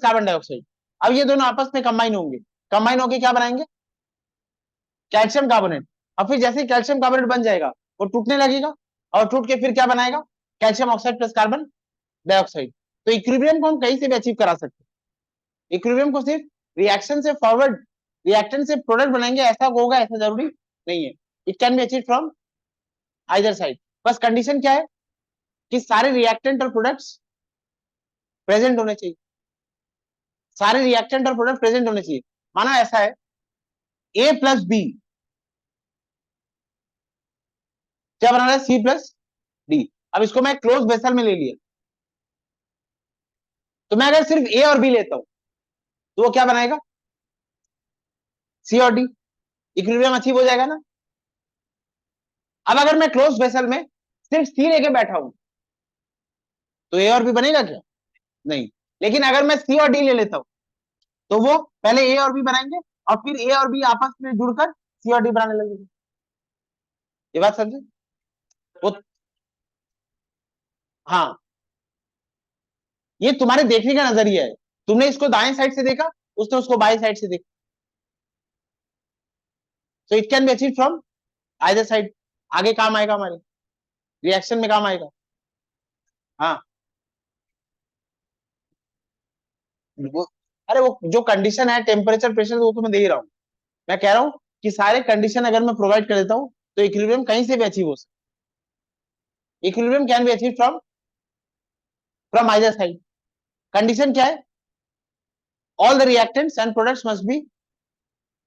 carbon dioxide. अब ये दोनों आपस में कंबाइन होंगे, कंबाइन होकर क्या बनाएंगे, कैल्शियम कार्बोनेट। और फिर जैसे कैल्शियम कार्बोनेट बन जाएगा वो टूटने लगेगा और टूट के फिर क्या बनाएगा, calcium oxide plus carbon dioxide. तो इक्विलिब्रियम को हम कहीं से भी अचीव करा सकते हैं। इक्विलिब्रियम को सिर्फ रिएक्शन से फॉरवर्ड, रिएक्टेंट से प्रोडक्ट बनाएंगे ऐसा होगा, ऐसा जरूरी नहीं है। It can be achieve from either side. बस कंडीशन क्या है कि सारे रिएक्टेंट और प्रोडक्ट्स प्रेजेंट होने चाहिए, सारे रिएक्टेंट और प्रोडक्ट प्रेजेंट होने चाहिए। माना ऐसा है A+B क्या बना रहा है, C+D। अब इसको मैं क्लोज वेसल में ले लिया, तो मैं अगर सिर्फ A और B लेता हूं तो वो क्या बनाएगा, C और D, इक्विलिब्रियम अचीव हो जाएगा ना। अब अगर मैं क्लोज वेसल में सिर्फ C लेके बैठा हूं तो A और B बनेगा क्या, नहीं। लेकिन अगर मैं C और D ले लेता हूं तो वो पहले A और B बनाएंगे और फिर A और B आपस में जुड़कर C और D बनाने लगेंगे। ये बात समझे, वो हाँ, ये तुम्हारे देखने का नजरिया है, तुमने इसको दाएं साइड से देखा, उसने उसको बाएं साइड से देखा। So it can be achieve from either side, आगे काम आएगा, हमारे रिएक्शन में काम आएगा। हाँ, वो अरे वो जो कंडीशन है टेम्परेचर प्रेशर वो तो मैं दे ही रहा हूँ। मैं कह रहा हूँ कि सारे कंडीशन अगर मैं प्रोवाइड कर देता हूँ तो इक्विलिब्रियम कहीं से भी अचीव हो सकता है। Equilibrium can be achieve from from either side. Condition क्या है, all the reactants and products must be,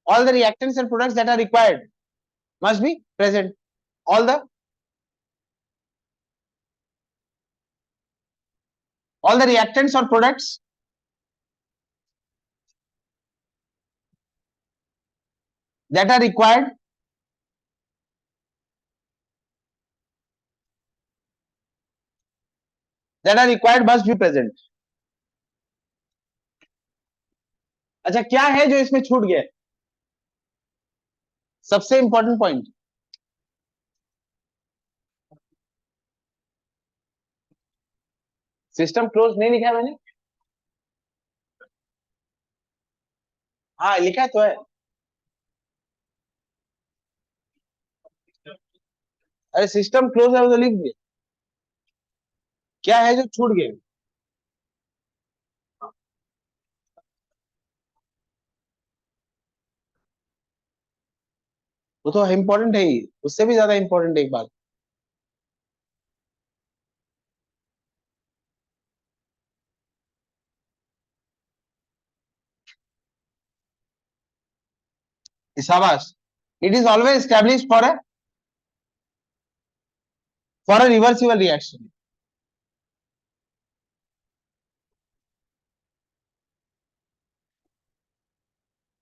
all the reactants and products that are required must be present, all the reactants or products that are required must be present। अच्छा क्या है जो इसमें छूट गया, सबसे इंपॉर्टेंट पॉइंट, सिस्टम क्लोज नहीं लिखा है मैंने, हाँ लिखा तो है, अरे सिस्टम क्लोज है वो तो लिख दिया, क्या है जो छूट गया, वो तो इंपॉर्टेंट है ही, उससे भी ज्यादा इंपॉर्टेंट एक बात, शाबाश, it is always establish for a reversible reaction.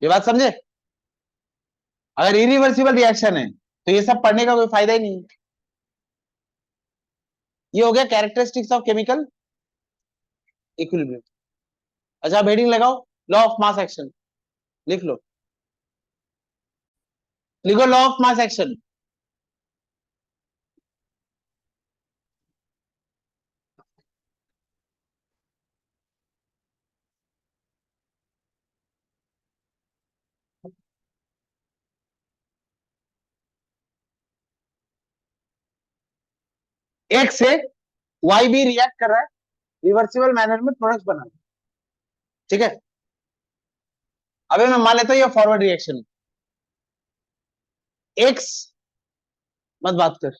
ये बात समझे, अगर इरिवर्सिबल रिएक्शन है तो ये सब पढ़ने का कोई फायदा ही नहीं है। ये हो गया कैरेक्टरिस्टिक्स ऑफ केमिकल इक्विलिब्रियम। अच्छा आप हेडिंग लगाओ, लॉ ऑफ मास एक्शन लिख लो, लिखो लॉ ऑफ मास एक्शन। एक से वाई भी रिएक्ट कर रहा है रिवर्सिबल मैनर में प्रोडक्ट बना, ठीक है। अबे मैं मान लेता हूं ये फॉरवर्ड रिएक्शन, एक्स मत बात कर,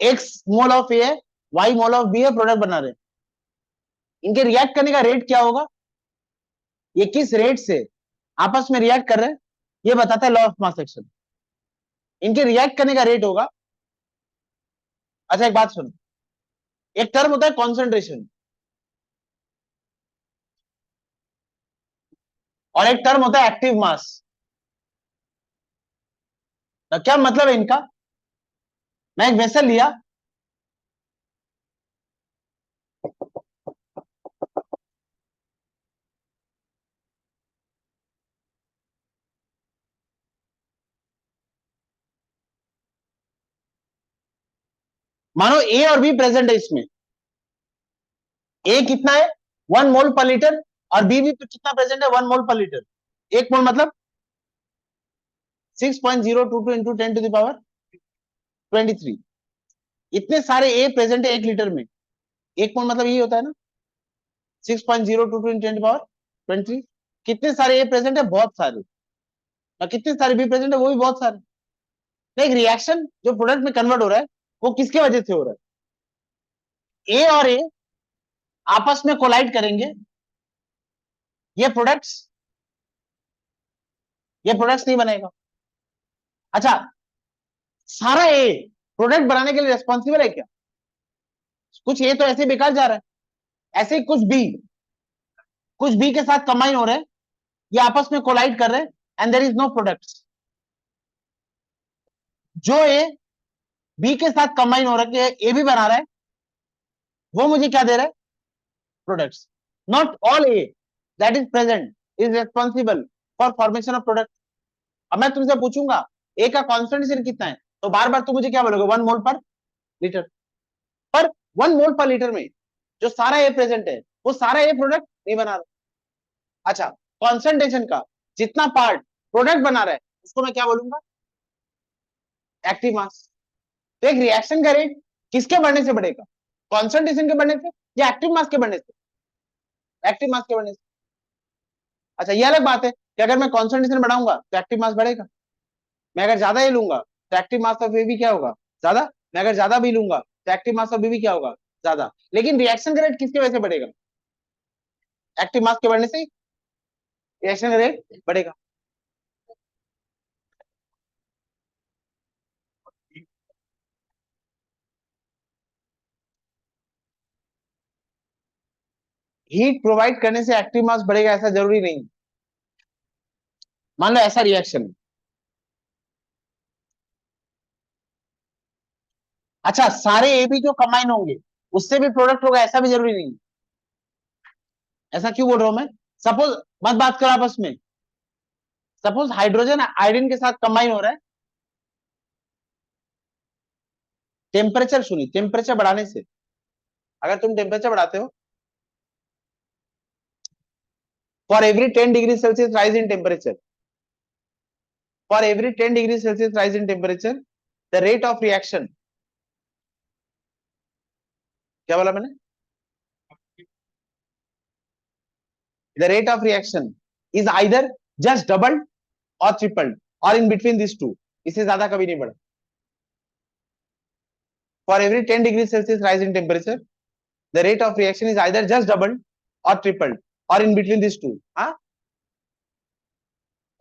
एक्स मोल ऑफ ए है, वाई मोल ऑफ बी है, प्रोडक्ट बना रहे हैं। इनके रिएक्ट करने का रेट क्या होगा, ये किस रेट से आपस में रिएक्ट कर रहे हैं, ये बताता है लॉ ऑफ मास एक्शन। इनके रिएक्ट करने का रेट होगा। अच्छा एक बात सुनो, एक टर्म होता है कॉन्सेंट्रेशन और एक टर्म होता है एक्टिव मास। क्या मतलब है इनका, मैं एक वेसल लिया, मानो ए और बी प्रेजेंट है इसमें, ए कितना है 1 मोल पर लीटर और बी भी तो कितना प्रेजेंट है 1 मोल पर लीटर। 1 मोल मतलब 6.022 इंटू 10⁻23। इतने सारे ए प्रेजेंट है 1 लीटर में, 1 मोल मतलब यही होता है ना 6.022 इंटू 10⁻23। कितने सारे ए प्रेजेंट है, बहुत सारे, और कितने सारे बी प्रेजेंट है वो भी बहुत सारे। एक रिएक्शन जो प्रोडक्ट में कन्वर्ट हो रहा है वो किसके वजह से हो रहा है, ए और ए आपस में कोलाइड करेंगे, ये प्रोडक्ट्स ये प्रोडक्ट्स नहीं बनेगा। अच्छा सारा ए प्रोडक्ट बनाने के लिए रेस्पॉन्सिबल है क्या, कुछ ए तो ऐसे बेकार जा रहा है, ऐसे ही कुछ बी के साथ कंबाइन हो रहे हैं, ये आपस में कोलाइड कर रहे हैं and there is no products. जो ए बी के साथ कंबाइन हो रहा है ए भी बना रहा है, वो मुझे क्या दे रहा है, products. Not all A that is present is responsible for formation of product. अब मैं तुमसे पूछूंगा ए का कॉन्सेंट्रेशन कितना है, तो बार बार तुम मुझे क्या बोलोगे 1 मोल पर लीटर, पर 1 मोल पर लीटर में जो सारा ए प्रेजेंट है वो सारा ए प्रोडक्ट नहीं बना रहा। अच्छा कॉन्सेंट्रेशन का जितना पार्ट प्रोडक्ट बना रहा है उसको मैं क्या बोलूंगा, एक्टिव मास। तो एक रिएक्शन का रेट किसके बढ़ने से बढ़ेगा, कॉन्सेंट्रेशन के बढ़ने से या एक्टिव मास के बढ़ने से, एक्टिव मास के बढ़ने से। अच्छा ये अलग बात है कि अगर मैं कॉन्सेंट्रेशन बढ़ाऊंगा तो एक्टिव मास बढ़ेगा, मैं अगर ज्यादा ये लूंगा तो एक्टिव मास ऑफ ए भी क्या होगा, ज्यादा। मैं अगर ज्यादा भी लूंगा तो एक्टिव मास ऑफ बी भी क्या होगा, ज्यादा। लेकिन रिएक्शन का रेट किसकी वजह से बढ़ेगा, एक्टिव मास के बढ़ने से रिएक्शन का रेट बढ़ेगा। हीट प्रोवाइड करने से एक्टिव मास बढ़ेगा ऐसा जरूरी नहीं। मान लो ऐसा रिएक्शन, अच्छा सारे ए बी जो कंबाइन होंगे उससे भी प्रोडक्ट होगा ऐसा भी जरूरी नहीं। ऐसा क्यों बोल रहा हूं मैं, सपोज मत बात करो आपस में, सपोज हाइड्रोजन आयोडीन के साथ कंबाइन हो रहा है, टेम्परेचर सुनिए, टेम्परेचर बढ़ाने से, अगर तुम टेम्परेचर बढ़ाते हो, for every 10 degree Celsius rise in temperature, for every 10 degree Celsius rise in temperature the rate of reaction, क्या बोला मैंने, the rate of reaction is either just doubled और ट्रिपल्ड और इन बिटवीन दिस टू, इससे ज्यादा कभी नहीं बढ़ा। For every 10 degree Celsius rise in temperature the rate of reaction is either just doubled और ट्रिपल्ड और इन बिटवीन दिस टू। हाँ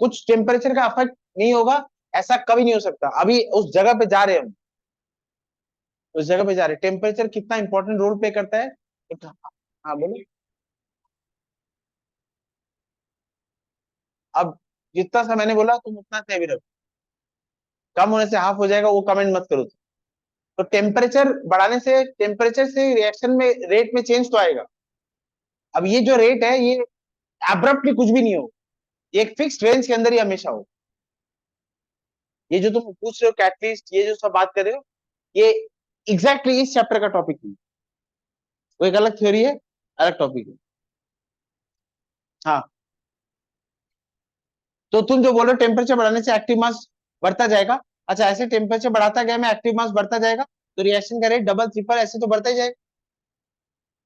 कुछ टेम्परेचर का इफेक्ट नहीं होगा ऐसा कभी नहीं हो सकता। अभी उस जगह पे जा रहे हैं हम, उस जगह पे जा रहे हैं, टेम्परेचर कितना इंपॉर्टेंट रोल प्ले करता है। हाँ बोलो, अब जितना सा मैंने बोला तुम उतना से भी रखो, कम होने से हाफ हो जाएगा वो कमेंट मत करो। तो टेम्परेचर से रिएक्शन में रेट में चेंज तो आएगा। अब ये जो रेट है ये एब्रप्टली कुछ भी नहीं हो, एक फिक्स्ड रेंज के अंदर ही हमेशा हो। ये जो तुम पूछ रहे हो कैटलिस्ट, ये जो सब बात कर रहे हो, ये एग्जैक्टली इस चैप्टर का टॉपिक है। वो एक अलग थ्योरी है, अलग टॉपिक है। हाँ, तो तुम जो बोलो टेम्परेचर बढ़ाने से एक्टिव मास बढ़ता जाएगा, अच्छा ऐसे टेम्परेचर बढ़ाता गया मैं एक्टिव मास बढ़ता जाएगा, तो रिएक्शन का रेट डबल ट्रिपल ऐसे तो बढ़ता ही जाएगा।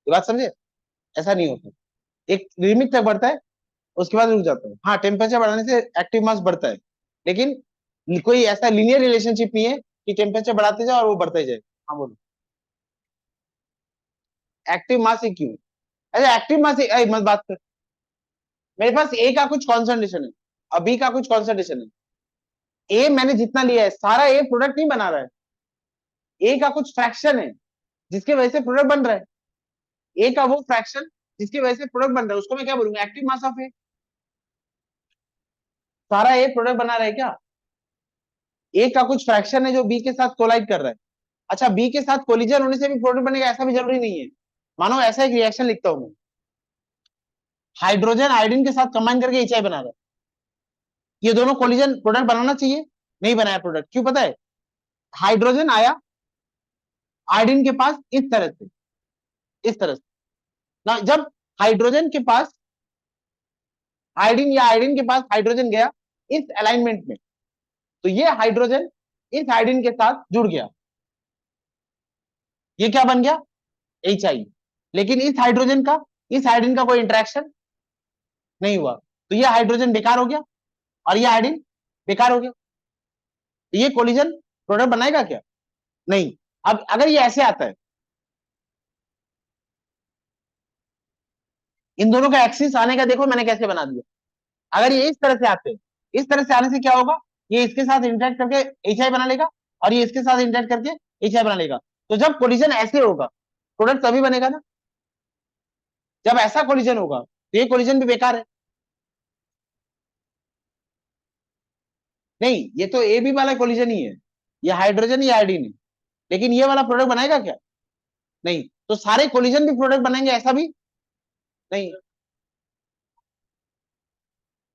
ये बात समझे? ऐसा नहीं होता, एक लिमिट तक बढ़ता है, उसके बाद रुक जाता है। हाँ, टेम्परेचर बढ़ाने से एक्टिव मास बढ़ता है, लेकिन कोई ऐसा लीनियर रिलेशनशिप नहीं है कि टेम्परेचर बढ़ाते जाओ और वो बढ़ता ही जाए। हाँ बोलो। एक्टिव मास ही क्यों? अरे एक्टिव मास मत बात कर, मेरे पास ए का कुछ कॉन्सेंट्रेशन है और बी का कुछ कॉन्सेंट्रेशन है। ए मैंने जितना लिया है सारा ए प्रोडक्ट नहीं बना रहा है, ए का कुछ फ्रैक्शन है जिसके वजह से प्रोडक्ट बन रहा है। ए का वो फ्रैक्शन जिसकी वजह से प्रोडक्ट बन रहा है उसको मैं क्या बोलूंगा? एक्टिव मास ऑफ ए। सारा ए प्रोडक्ट बना रहा है क्या? ए का कुछ फ्रैक्शन है जो बी के साथ कोलाइड कर रहा है। अच्छा, बी के साथ कोलिजन होने से भी प्रोडक्ट बनेगा ऐसा भी जरूरी नहीं है। मानो ऐसा एक रिएक्शन लिखता हूं मैं, हाइड्रोजन आयोडीन के साथ कंबाइन करके एच बना रहा है, ये दोनों कोलिजन प्रोडक्ट बनाना चाहिए? नहीं बनाया प्रोडक्ट, क्यों पता है? हाइड्रोजन आया आयोडीन के पास इस तरह से, इस तरह से ना, जब हाइड्रोजन के पास आयोडीन या आयोडीन के पास हाइड्रोजन गया इस अलाइनमेंट में, तो ये हाइड्रोजन इस आयोडीन के साथ जुड़ गया, ये क्या बन गया? H I. लेकिन इस हाइड्रोजन का इस आयोडीन का कोई इंटरेक्शन नहीं हुआ, तो ये हाइड्रोजन बेकार हो गया और ये आयोडीन बेकार हो गया। तो ये कोलिजन प्रोडक्ट बनाएगा क्या? नहीं। अब अगर ये ऐसे आता है, इन दोनों का एक्सिस आने का देखो मैंने कैसे बना दिया। अगर ये इस तरह से आते हैं, इस तरह से आने से क्या होगा? ये इसके साथ इंटरेक्ट करके एच आई बना लेगा और ये इसके साथ इंटरेक्ट करके एच आई बना लेगा। तो जब कोलिजन ऐसे होगा प्रोडक्ट तभी बनेगा ना। जब ऐसा कोलिजन होगा तो ये कोलिजन भी बेकार है। नहीं, ये तो ए बी वाला कोलिजन ही है, ये हाइड्रोजन या आयोडीन है, लेकिन ये वाला प्रोडक्ट बनाएगा क्या? नहीं। तो सारे कोलिजन भी प्रोडक्ट बनेंगे ऐसा भी नहीं।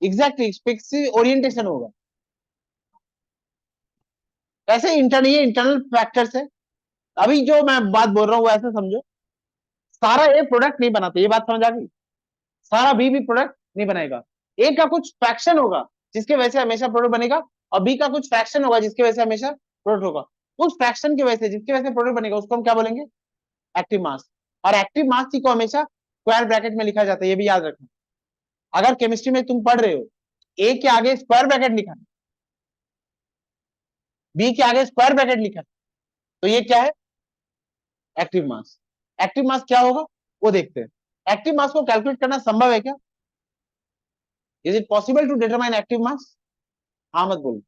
एग्जैक्टली स्पेसिफिक ओरिएंटेशन होगा। ऐसे इंटरनल, ये इंटरनल फैक्टर्स है। अभी जो मैं बात बोल रहा हूँ वो ऐसे समझो, सारा ए प्रोडक्ट नहीं बनाते, ये बात समझ आ गई? सारा बी भी प्रोडक्ट नहीं बनाएगा। ए का कुछ फ्रैक्शन होगा जिसकी वजह से हमेशा प्रोडक्ट बनेगा, और बी का कुछ फ्रैक्शन होगा जिसकी वजह से हमेशा प्रोडक्ट होगा। उस फ्रैक्शन की वजह से जिसकी वजह से प्रोडक्ट बनेगा उसको हम क्या बोलेंगे? Active mass. और एक्टिव मास को हमेशा स्क्वायर ब्रैकेट में लिखा जाता है, ये भी याद रखना। अगर केमिस्ट्री में तुम पढ़ रहे हो ए के आगे स्क्वायर ब्रैकेट लिखा है, बी के आगे स्क्वायर ब्रैकेट लिखा है, तो ये क्या है? Active mass. एक्टिव मास क्या होगा वो देखते हैं। एक्टिव मास को कैलकुलेट करना संभव है क्या? Is it possible to determine active mass? हाँ मत बोलो,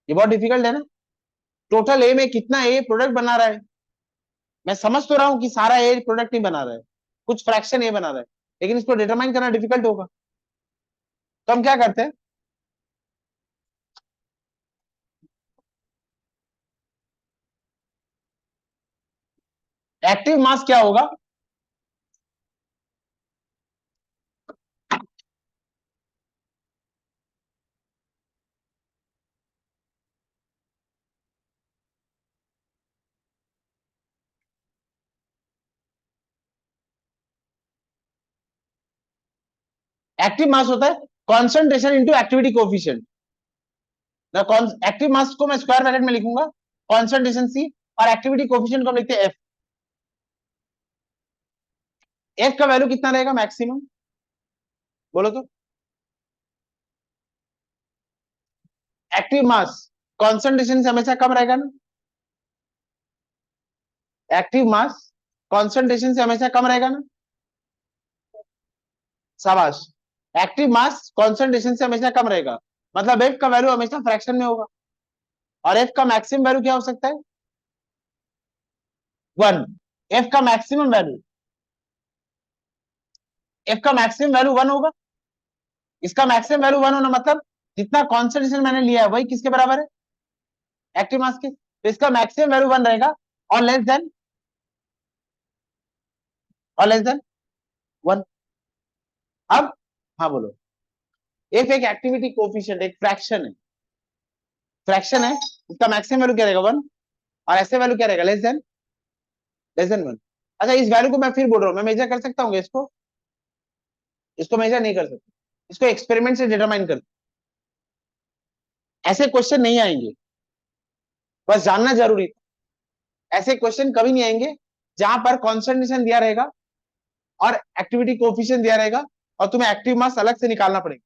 ये बहुत डिफिकल्ट है ना। टोटल ए में कितना ए प्रोडक्ट बना रहा है, मैं समझ तो रहा हूं कि सारा ए प्रोडक्ट नहीं बना रहा है, कुछ फ्रैक्शन ए बना रहा है, लेकिन इसको डिटरमाइन करना डिफिकल्ट होगा। तो हम क्या करते हैं? एक्टिव मास क्या होगा? एक्टिव मास होता है concentration into activity coefficient. Active mass को मैं स्क्वायर ब्रैकेट में लिखूंगा, कॉन्सेंट्रेशन सी, और एक्टिविटी कोफिशिएंट को हम लिखते हैं एफ। एफ का वैल्यू कितना रहेगा मैक्सिमम? बोलो तो। एक्टिव मास कॉन्सेंट्रेशन से हमेशा कम रहेगा ना, एक्टिव मास कॉन्सेंट्रेशन से हमेशा कम रहेगा ना। शाबाश। एक्टिव मास कॉन्सेंट्रेशन से हमेशा कम रहेगा, मतलब एफ का वैल्यू हमेशा फ्रैक्शन में होगा। और एफ का मैक्सिमम वैल्यू क्या हो सकता है? 1। एफ का मैक्सिमम वैल्यू, एफ का मैक्सिमम वैल्यू 1 होगा। इसका मैक्सिमम वैल्यू 1 होना मतलब जितना कॉन्सेंट्रेशन मैंने लिया है वही किसके बराबर है? एक्टिव मास के, तो इसका मैक्सिमम वैल्यू 1 रहेगा, और लेस देन, और लेस देन 1। अब हाँ बोलो, इफ एक एक्टिविटी कोफिशिएंट एक फ्रैक्शन है, उसका मैक्सिमम वैल्यू क्या रहेगा 1, और ऐसे वैल्यू क्या रहेगा लेस देन 1। अच्छा, इस वैल्यू को मैं फिर बोल रहा हूँ, मैं मेजर कर सकता हूँ इसको मेजर नहीं कर सकता, इसको एक्सपेरिमेंट से डिटरमाइन कर, ऐसे क्वेश्चन नहीं आएंगे, बस जानना जरूरी था। ऐसे क्वेश्चन कभी नहीं आएंगे जहां पर कॉन्सेंट्रेशन दिया रहेगा और एक्टिविटी कोफिशिएंट दिया रहेगा और तुम्हें एक्टिव मास अलग से निकालना पड़ेगा।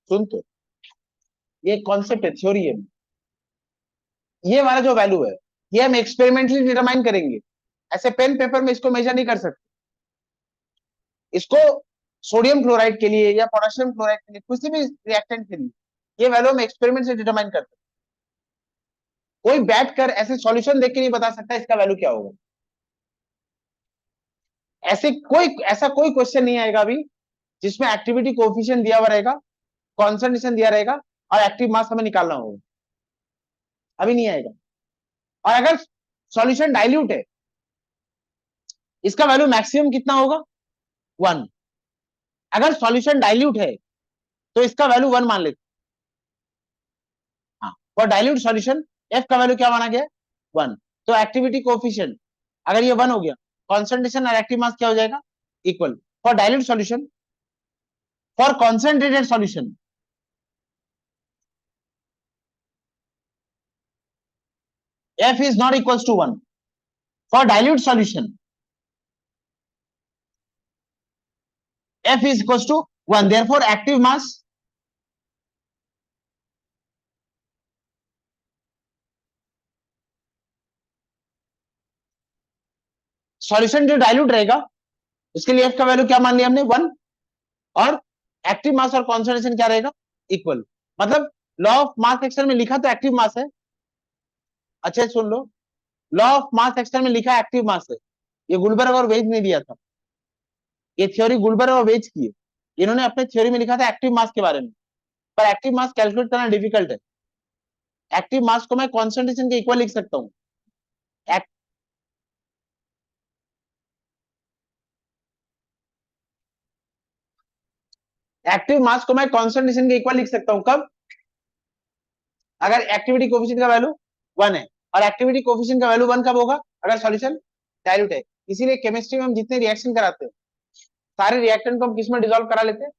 सुन तो, ये कॉन्सेप्ट है, थ्योरी है। ये वाला जो वैल्यू है, ये हम एक्सपेरिमेंटली डिटरमाइन करेंगे, ऐसे पेन पेपर में इसको मेजर नहीं कर सकते। इसको सोडियम क्लोराइड के लिए या पोटेशियम क्लोराइड के लिए, किसी भी रिएक्टेंट के लिए, ये वैल्यू हम एक्सपेरिमेंट से डिटरमाइन करते हैं। कोई बैठ कर ऐसे सॉल्यूशन देख के नहीं बता सकता इसका वैल्यू क्या होगा। ऐसा कोई क्वेश्चन नहीं आएगा अभी जिसमें एक्टिविटी कोएफिशिएंट दिया हुआ रहेगा, कॉन्सेंट्रेशन दिया रहेगा और एक्टिव मास हमें निकालना होगा, अभी नहीं आएगा। और अगर सॉल्यूशन डाइल्यूट है, इसका वैल्यू मैक्सिमम कितना होगा 1। अगर सॉल्यूशन डाइल्यूट है तो इसका वैल्यू 1 मान लेते। हाँ, फॉर डाइल्यूट सॉल्यूशन एफ का वैल्यू क्या माना गया 1। तो एक्टिविटी कोएफिशिएंट अगर ये 1 हो गया, कॉन्सेंट्रेशन और एक्टिव मास क्या हो जाएगा equal. For dilute solution, for concentrated solution F is not equals to 1. For dilute solution, F is equals to 1. Therefore, active mass solution जो डाइल्यूट रहेगा उसके लिए F का वैल्यू क्या मान लिया हमने 1, और एक्टिव मास और कॉन्सेंट्रेशन क्या रहेगा इक्वल। मतलब लॉ ऑफ मास सेक्शन में लिखा तो एक्टिव मास है, अच्छे सुन लो, लॉ ऑफ मास सेक्शन में लिखा एक्टिव मास है। ये गुलबर्ग और वेज ने दिया था, ये थ्योरी गुलबर्ग और वेज की है। इन्होंने अपने थ्योरी में लिखा था एक्टिव मास के बारे में, पर एक्टिव मास कैलकुलेट करना डिफिकल्ट है। एक्टिव मास को मैं कॉन्सेंट्रेशन के इक्वल लिख सकता हूँ। एक्टिव मास को मैं कॉन्सेंट्रेशन के इक्वल लिख सकता हूं कब, अगर एक्टिविटी कोफिशिएंट का वैल्यू 1 है, और एक्टिविटी कोफिशिएंट का वैल्यू 1 कब होगा अगर सॉल्यूशन डाइल्यूट है। इसीलिए केमिस्ट्री में हम जितने रिएक्शन कराते हैं, सारे रिएक्टेंट को हम किस में डिसॉल्व करा लेते हैं,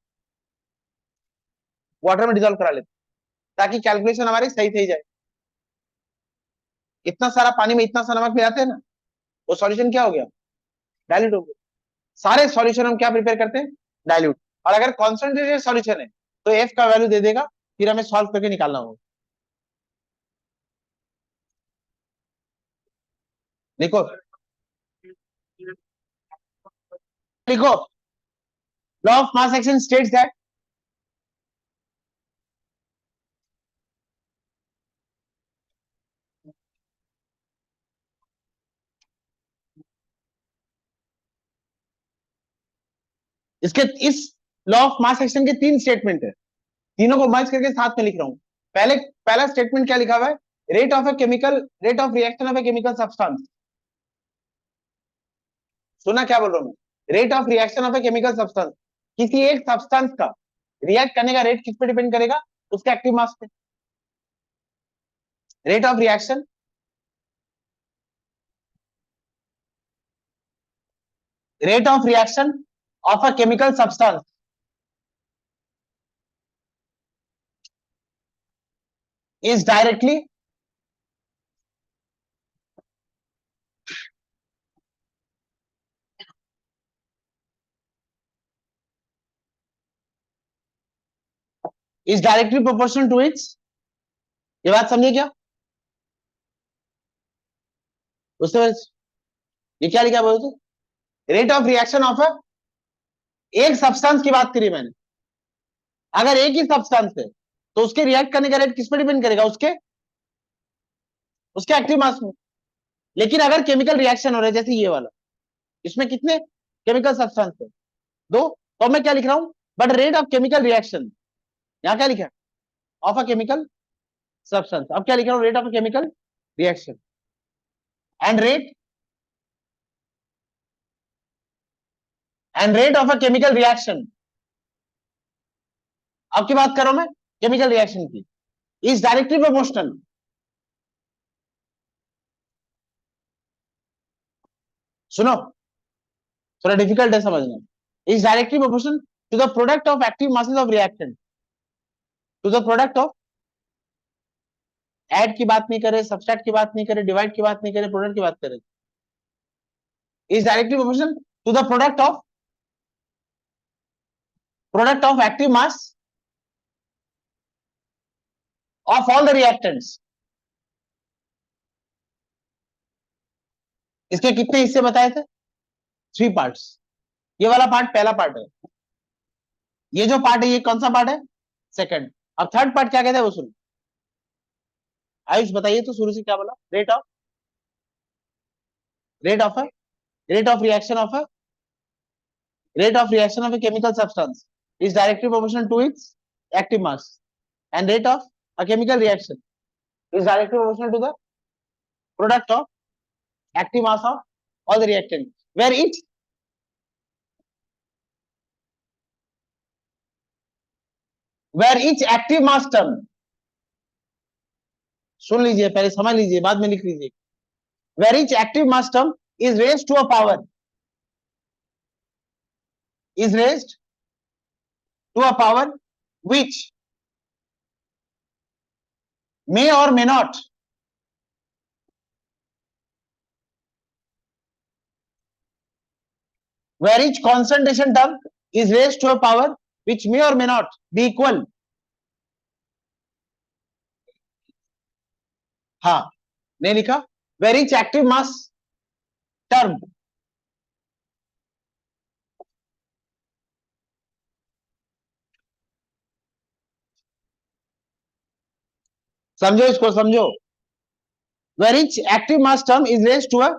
वाटर में डिसॉल्व करा लेते हैं, ताकि कैलकुलेशन हमारी सही सही जाए। इतना सारा पानी में इतना सा नमक मिलाते हैं ना, वो सॉल्यूशन क्या हो गया डाइल्यूट हो गया। सारे सॉल्यूशन हम क्या प्रिपेयर करते हैं डाइल्यूट। और अगर कॉन्सेंट्रेटेड सॉल्यूशन है तो एफ का वैल्यू दे देगा, फिर हमें सॉल्व करके निकालना होगा। लिखो लिखो, law of mass action states that इसके इस लॉ ऑफ मास एक्शन के 3 स्टेटमेंट है, तीनों को मर्ज करके साथ में लिख रहा हूं। पहला स्टेटमेंट क्या लिखा हुआ है, rate of reaction of a chemical substance. सुना क्या बोल रहा हूं मैं, rate of reaction of a chemical substance, किसी एक सब्सटेंस का रिएक्ट करने का रेट किस पे डिपेंड करेगा, उसके एक्टिव मास पे। Rate of reaction of a chemical substance is directly proportional to its. ये बात समझे क्या, उससे ये क्या लिखा बोलते, रेट ऑफ रिएक्शन ऑफ एक सब्सटेंस की बात करी मैंने। अगर एक ही सब्सटेंस है तो उसके रिएक्ट करने का रेट किस पे डिपेंड करेगा, उसके उसके एक्टिव मास में। लेकिन अगर केमिकल रिएक्शन हो रहा है जैसे ये वाला, इसमें कितने केमिकल सब्सटेंस है 2, तो मैं क्या लिख रहा हूं, but rate of chemical reaction, यहां क्या लिखा है ऑफ अ केमिकल सब्सटेंस, अब क्या लिख रहा हूं rate of a chemical reaction and rate and rate of a chemical reaction, अब की बात करो मैं केमिकल रिएक्शन की, इज डायरेक्टली प्रोपोर्शनल, सुनो थोड़ा डिफिकल्ट है समझना, is directly proportional to the product of active masses of reactant, to the product of, add की बात नहीं करे, सबस्ट्रैक्ट की बात नहीं करे, डिवाइड की बात नहीं करे, प्रोडक्ट की बात करे, is directly proportional to the product of active mass of all the reactants. इसके कितने हिस्से बताए थे? 3 पार्ट्स। ये वाला पार्ट पहला पार्ट है, ये जो पार्ट है ये कौन सा पार्ट है? सेकंड। अब थर्ड पार्ट क्या कहते हैं वो सुनो। आयुष बताइए तो शुरू से क्या बोला? Rate of rate of reaction of a rate of reaction of a chemical substance is directly proportional to its active mass, and rate of a chemical reaction is directly proportional to the product of active mass of all the reactant, where each active mass term, सुन लीजिए पहले समझ लीजिए बाद में लिख लीजिए, where each active mass term is raised to a power, is raised to a power which may or may not where each concentration term is raised to a power which may or may not be equal, हाँ नहीं लिखा, where each active mass term, समझो इसको समझो, where each active mass term is raised to a,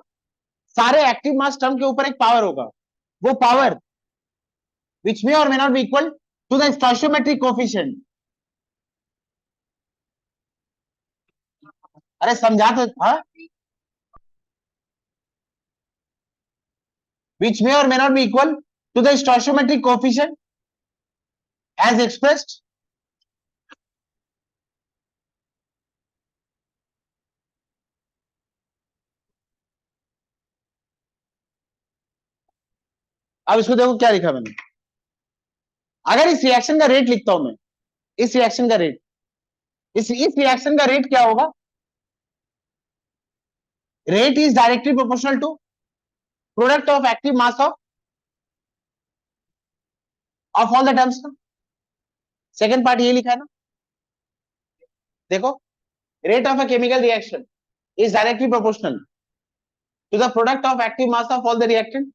सारे active mass term के ऊपर एक पावर होगा, वो power which may or may not be equal to the stoichiometric coefficient, अरे समझा तो, हाँ, which may or may not be equal to the stoichiometric coefficient as expressed, अब इसको देखो क्या लिखा मैंने, अगर इस रिएक्शन का रेट लिखता हूं मैं, इस रिएक्शन का रेट, इस रिएक्शन का रेट क्या होगा? Rate is directly proportional to product of active mass of all the terms. Second part ये लिखा है ना, देखो, rate of a chemical reaction is directly proportional to the product of active mass of all the reactant.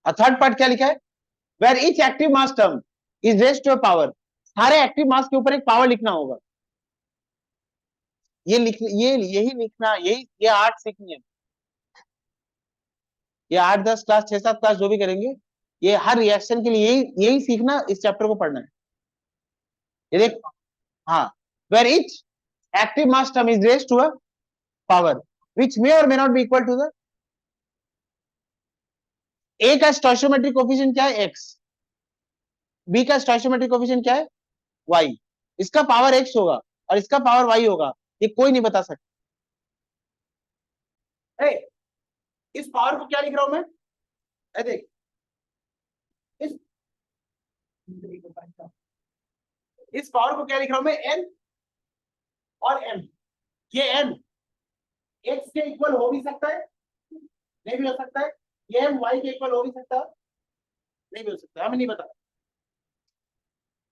और third part क्या लिखा है? Where each active mass term is raised to a power, सारे एक्टिव मास के ऊपर एक power लिखना होगा, ये लिख, ये यही लिखना, ये 8 सीखनी है, ये 8-10 क्लास 6-7 क्लास जो भी करेंगे, ये हर रिएक्शन के लिए यही सीखना, इस चैप्टर को पढ़ना है। ये देख, हाँ, where each active mass term is raised to a power which may or may not be equal to the, A का स्टोइशियोमेट्रिक कोफिशिएंट क्या है? x, बी का स्टोइशियोमेट्रिक कोफिशिएंट क्या है? y, इसका पावर x होगा और इसका पावर y होगा, ये कोई नहीं बता सकता। इस पावर को क्या लिख रहा हूं मैं? देख, इस इस पावर को क्या लिख रहा हूं मैं? n और m, ये m x के इक्वल हो भी सकता है, नहीं भी हो सकता है, ये m y के इक्वल हो भी सकता है, नहीं भी हो सकता, हमें नहीं पता।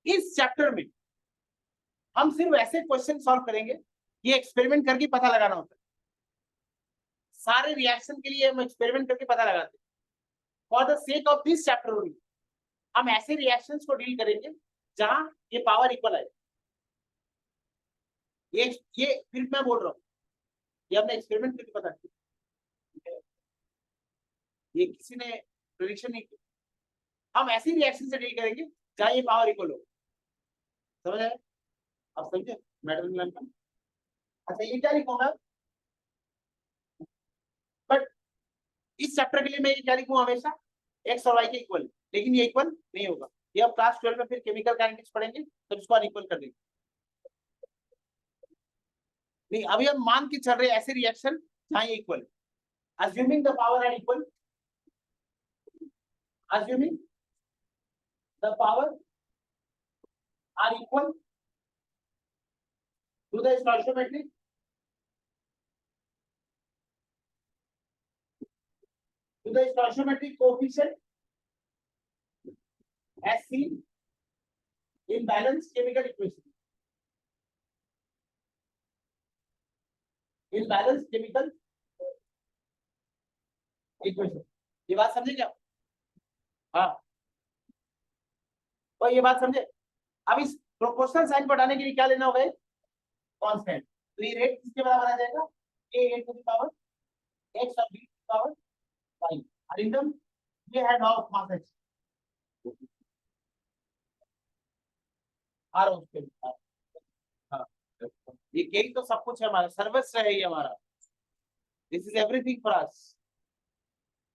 इस चैप्टर में हम सिर्फ ऐसे क्वेश्चन सॉल्व करेंगे, ये एक्सपेरिमेंट करके पता लगाना होता है, सारे रिएक्शन के लिए हम एक्सपेरिमेंट करके पता लगाते हैं। For the sake of this chapter only हम ऐसे रिएक्शंस को डील करेंगे जहां ये पावर इक्वल आए। ये फिर मैं बोल रहा हूँ, ये हमने एक्सपेरिमेंट करके पता किया, ये किसी ने प्रेडिक्शन नहीं किया। हम ऐसी रिएक्शन से डील करेंगे जहां ये पावर इक्वल हो, समझ आए? आप समझे मैटर का? अच्छा, ये क्या लिखूंगा? बट इस चैप्टर के लिए मैं क्या लिखूं हमेशा? एक्स और वाई के इक्वल, लेकिन ये इक्वल नहीं होगा। ये हम क्लास 12 में फिर केमिकल काइनेटिक्स पढ़ेंगे तब इसको अनइक्वल कर देंगे। नहीं, अभी हम मान के चल रहे ऐसे रिएक्शन जहां ये equal, assuming the power are equal, assuming the power are equal to the stoichiometric coefficient as seen in balanced chemical equation. In balanced chemical equation. ये बात समझे क्या? हाँ, तो ये बात समझे। अब इस प्रोपोर्शनल साइन बढ़ाने के लिए क्या लेना होगा? कांस्टेंट। तो ये रेट किसके बराबर आ जाएगा? a to the power x और b to the power y। Arindam, ये है लॉ ऑफ मास एक्स। आर उसके हाँ, ये यही तो सब कुछ है हमारा, सर्वस्व है ये हमारा। This is everything for us.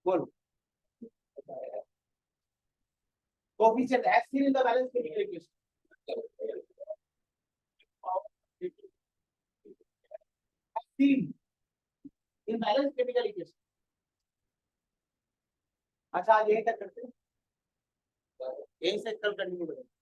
बोलो, coefficients seen in the balanced chemical equation. Seen in balanced chemical equation. अच्छा, आज यही तक करते हैं, यही से कल कंटिन्यू करेंगे।